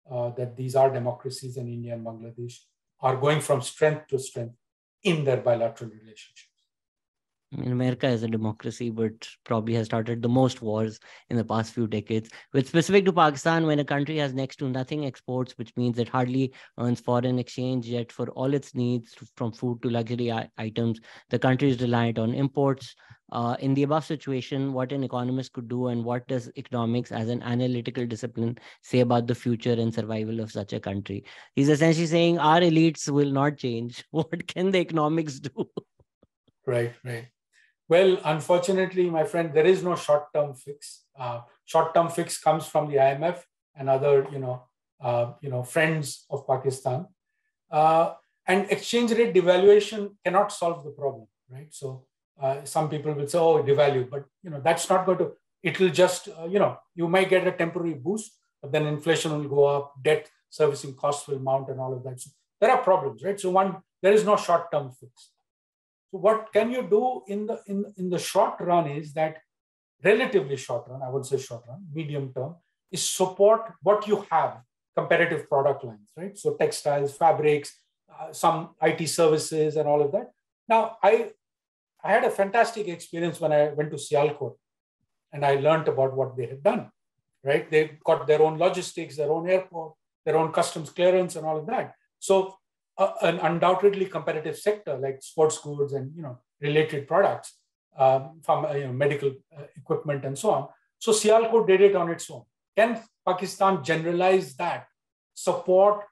that these are democracies, and India and Bangladesh are going from strength to strength in their bilateral relationships. I mean, America is a democracy, but probably has started the most wars in the past few decades. With specific to Pakistan, when a country has next to nothing exports, which means it hardly earns foreign exchange, yet for all its needs, from food to luxury items, the country is reliant on imports. In the above situation, what an economist could do, and what does economics as an analytical discipline say about the future and survival of such a country? He's essentially saying our elites will not change. What can the economics do? Right. Well, unfortunately, my friend, there is no short-term fix. Short-term fix comes from the IMF and other, friends of Pakistan. And exchange rate devaluation cannot solve the problem, right? So some people will say, "Oh, devalue," but that's not going to. It will just, you might get a temporary boost, but then inflation will go up, debt servicing costs will mount, and all of that. So there are problems, right? So one, there is no short-term fix. So what can you do in the short run is that, relatively short run, I would say short run, medium term, is support what you have, competitive product lines, right? So textiles, fabrics, some IT services and all of that. Now, I had a fantastic experience when I went to Sialkot and I learned about what they had done, right? They got their own logistics, their own airport, their own customs clearance and all of that. So an undoubtedly competitive sector like sports goods and related products, from medical equipment and so on. So Sialkot did it on its own. Can Pakistan generalize that, support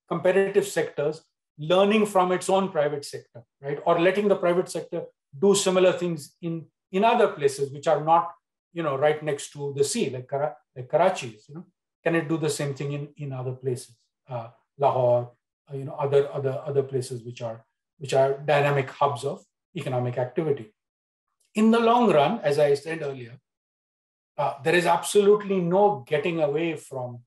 competitive sectors, learning from its own private sector, right? Or letting the private sector do similar things in other places which are not, right next to the sea, like Karachi, Can it do the same thing in other places, Lahore, other places which are dynamic hubs of economic activity? In the long run, as I said earlier, there is absolutely no getting away from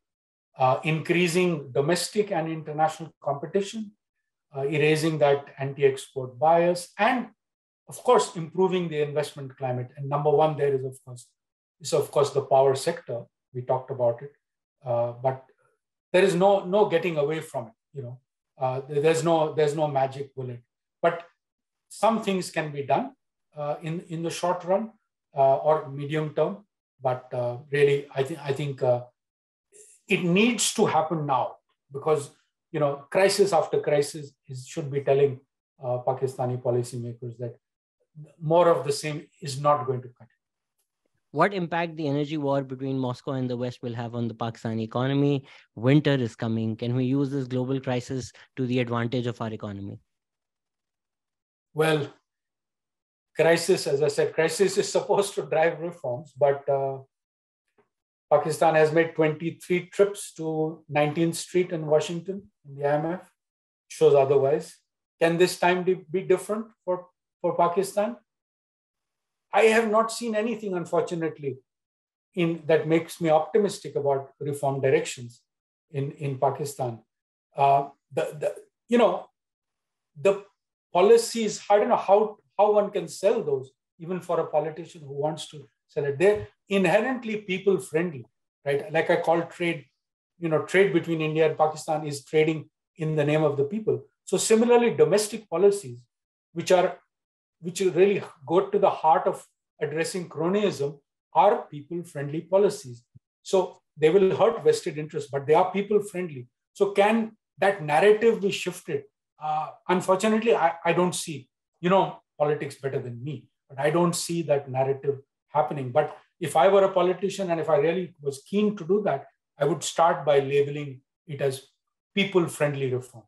increasing domestic and international competition, erasing that anti-export bias, and of course, improving the investment climate. And number one there is of course the power sector. We talked about it, but there is no getting away from it. There's no magic bullet. But some things can be done in the short run or medium term. But really, I think it needs to happen now, because crisis after crisis should be telling Pakistani policymakers that more of the same is not going to cut it. What impact the energy war between Moscow and the West will have on the Pakistani economy? Winter is coming. Can we use this global crisis to the advantage of our economy? Well, crisis, as I said, crisis is supposed to drive reforms, but Pakistan has made 23 trips to 19th Street in Washington in the IMF. Shows otherwise. Can this time be different for Pakistan? I have not seen anything, unfortunately, that makes me optimistic about reform directions in Pakistan. The policies, I don't know how one can sell those, even for a politician who wants to sell it. They're inherently people friendly, right? Like I call trade, trade between India and Pakistan is trading in the name of the people. So similarly, domestic policies, which really go to the heart of addressing cronyism, are people-friendly policies. So they will hurt vested interests, but they are people-friendly. So can that narrative be shifted? Unfortunately, I don't see, politics better than me, but I don't see that narrative happening. But if I were a politician and if I really was keen to do that, I would start by labeling it as people-friendly reforms.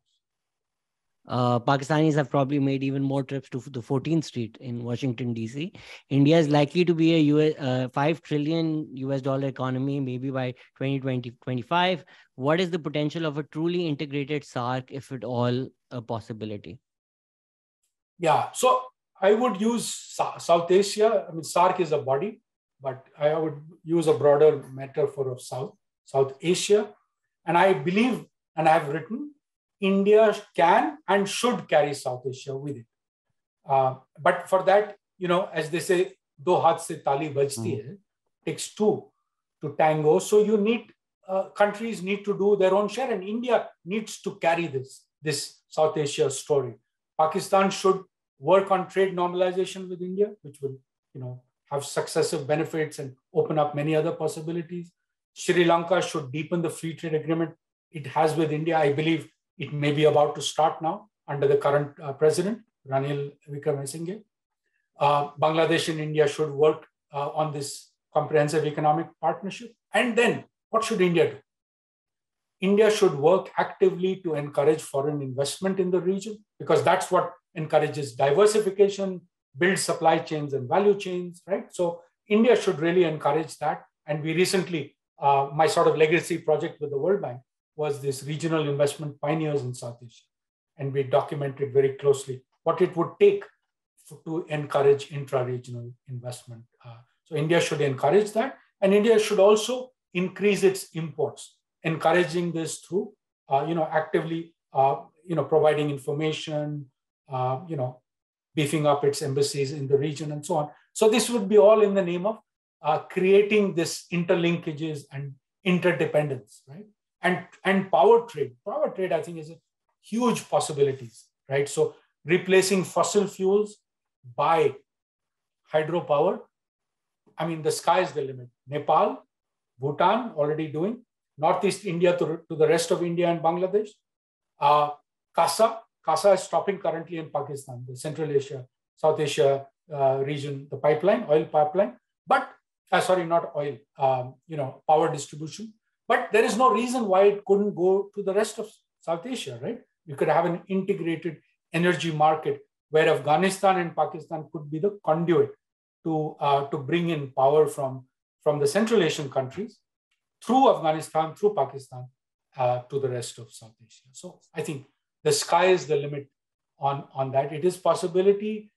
Pakistanis have probably made even more trips to the 14th Street in Washington, D.C. India is likely to be a $5 trillion economy, maybe by 2025. What is the potential of a truly integrated SAARC, if at all a possibility? Yeah, so I would use South Asia. I mean, SAARC is a body, but I would use a broader metaphor of South Asia. And I believe, and I have written, India can and should carry South Asia with it. But for that, as they say, do haath se tali bajti hai, takes two to tango. So you need, countries need to do their own share, and India needs to carry this South Asia story. Pakistan should work on trade normalization with India, which will, have successive benefits and open up many other possibilities. Sri Lanka should deepen the free trade agreement it has with India. I believe it may be about to start now under the current president, Ranil Wickremesinghe. Bangladesh and India should work on this comprehensive economic partnership. And then what should India do? India should work actively to encourage foreign investment in the region, because that's what encourages diversification, builds supply chains and value chains, right? So India should really encourage that. And we recently, my sort of legacy project with the World Bank was this regional investment pioneers in South Asia. And we documented very closely what it would take to encourage intra-regional investment. So India should encourage that. And India should also increase its imports, encouraging this through, actively providing information, beefing up its embassies in the region and so on. So this would be all in the name of creating this interlinkages and interdependence, right? And power trade. Power trade, I think, is a huge possibilities, right? So replacing fossil fuels by hydropower. I mean, the sky is the limit. Nepal, Bhutan already doing, Northeast India to the rest of India and Bangladesh. CASA is stopping currently in Pakistan, the Central Asia, South Asia region, the pipeline, oil pipeline, but sorry, not oil, power distribution. But there is no reason why it couldn't go to the rest of South Asia, right? You could have an integrated energy market where Afghanistan and Pakistan could be the conduit to bring in power from the Central Asian countries through Afghanistan, through Pakistan, to the rest of South Asia. So I think the sky is the limit on that. It is possibility.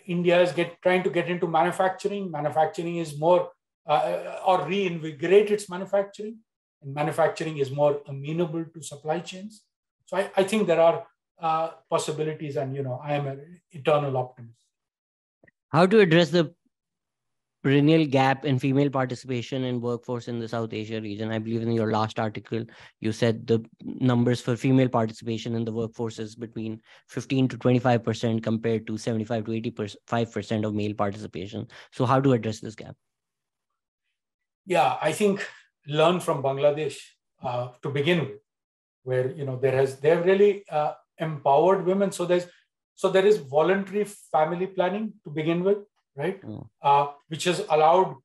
India is trying to get into manufacturing. Manufacturing is more, or reinvigorate its manufacturing. And manufacturing is more amenable to supply chains. So I think there are possibilities, and I am an eternal optimist. How to address the perennial gap in female participation in workforce in the South Asia region? I believe in your last article, you said the numbers for female participation in the workforce is between 15 to 25% compared to 75 to 85% of male participation. So how to address this gap? Yeah, I think learn from Bangladesh to begin with, where they have really empowered women. So there is voluntary family planning to begin with, right? Which has allowed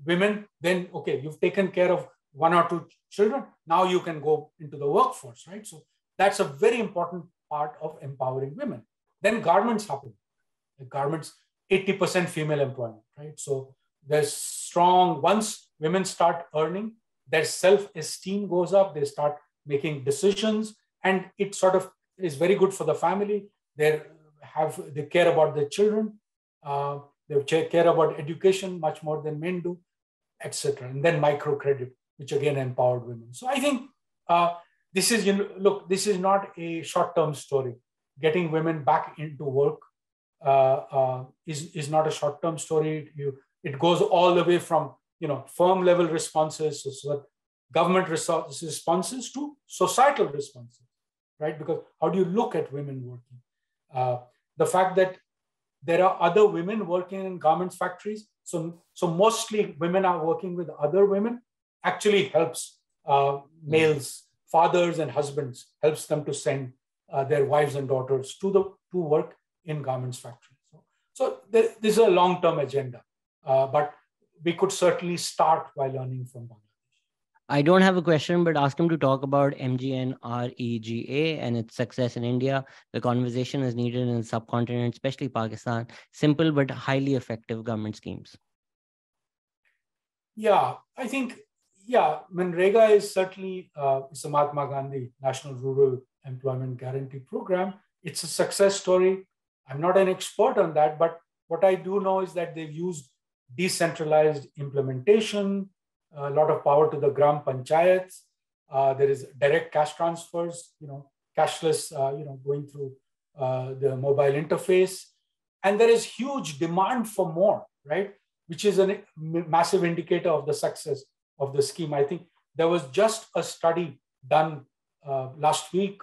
women, then, okay, you've taken care of 1 or 2 children, now you can go into the workforce, right? So that's a very important part of empowering women. Then garments happen. The garments, 80% female employment, right? So there's strong, once women start earning, their self-esteem goes up, they start making decisions, and it sort of is very good for the family. They care about their children. They care about education much more than men do, etc. And then microcredit, which again empowered women. So I think this is, this is not a short-term story. Getting women back into work is not a short-term story. It goes all the way from firm level responses, so government responses to societal responses, right? Because how do you look at women working? The fact that there are other women working in garments factories, so mostly women are working with other women, actually helps males, fathers and husbands, helps them to send their wives and daughters to work in garments factories. So this is a long-term agenda, but we could certainly start by learning from Bangladesh. I don't have a question, but ask him to talk about MGNREGA and its success in India. The conversation is needed in the subcontinent, especially Pakistan. Simple but highly effective government schemes. Yeah, I think, Manrega is certainly it's a Mahatma Gandhi National Rural Employment Guarantee Program. It's a success story. I'm not an expert on that, but what I do know is that they've used decentralized implementation, a lot of power to the gram panchayats. There is direct cash transfers, cashless, going through the mobile interface. And there is huge demand for more, right? Which is a massive indicator of the success of the scheme. I think there was just a study done last week,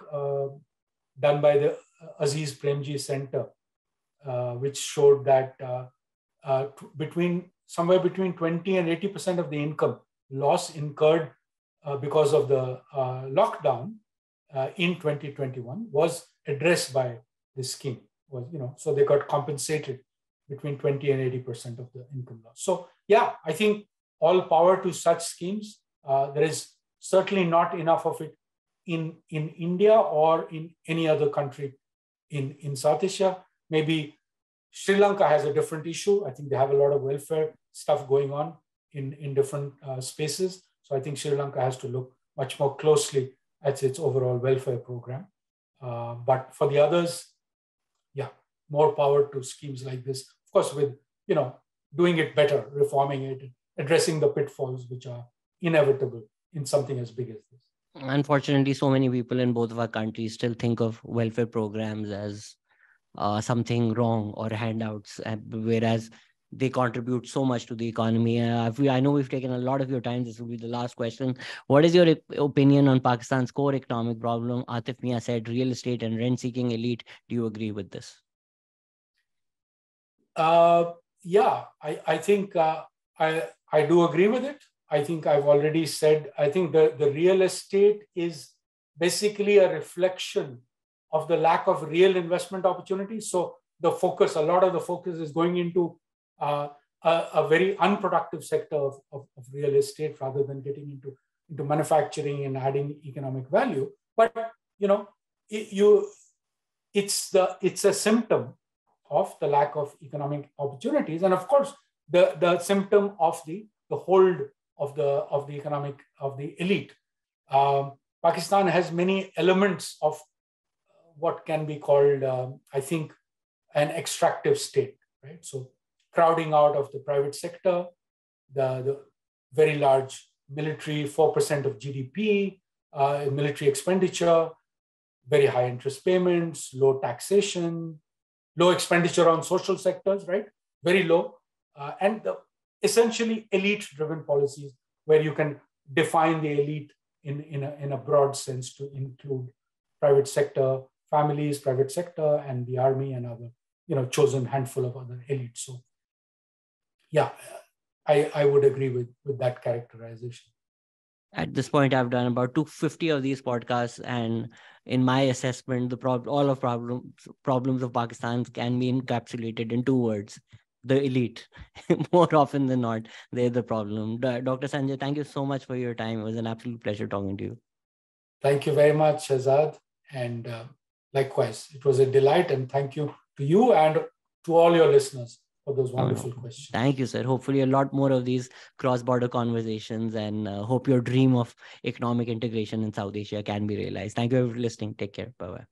done by the Aziz Premji Center, which showed that somewhere between 20 and 80% of the income loss incurred because of the lockdown in 2021 was addressed by this scheme. So they got compensated between 20 and 80% of the income loss. So yeah, I think all power to such schemes. There is certainly not enough of it in India or in any other country in South Asia. Maybe Sri Lanka has a different issue. I think they have a lot of welfare stuff going on in different spaces. So I think Sri Lanka has to look much more closely at its overall welfare program. But for the others, yeah, more power to schemes like this. Of course, with doing it better, reforming it, addressing the pitfalls which are inevitable in something as big as this. Unfortunately, so many people in both of our countries still think of welfare programs as something wrong or handouts, whereas they contribute so much to the economy. I know we've taken a lot of your time. This will be the last question. What is your opinion on Pakistan's core economic problem? Atif Mia said real estate and rent-seeking elite. Do you agree with this? Yeah, I think I do agree with it. I think I've already said, I think the real estate is basically a reflection of the lack of real investment opportunities. So a lot of the focus is going into a very unproductive sector of real estate rather than getting into manufacturing and adding economic value. But, you know, it's a symptom of the lack of economic opportunities, and of course the symptom of the hold of the economic of the elite. Pakistan has many elements of what can be called, I think, an extractive state, right? So crowding out of the private sector, the very large military, 4% of GDP, military expenditure, very high interest payments, low taxation, low expenditure on social sectors, right? Very low. And essentially elite-driven policies where you can define the elite in a broad sense to include private sector, families, private sector, and the army and other, chosen handful of other elites. So yeah, I would agree with that characterization. At this point, I've done about 250 of these podcasts, and in my assessment, all of problems of Pakistan can be encapsulated in 2 words: the elite. More often than not, they're the problem. Dr. Sanjay, thank you so much for your time. It was an absolute pleasure talking to you. Thank you very much, Azad, and likewise, it was a delight. And thank you to you and to all your listeners for those wonderful questions. Thank you, sir. Hopefully a lot more of these cross-border conversations, and hope your dream of economic integration in South Asia can be realized. Thank you for listening. Take care. Bye-bye.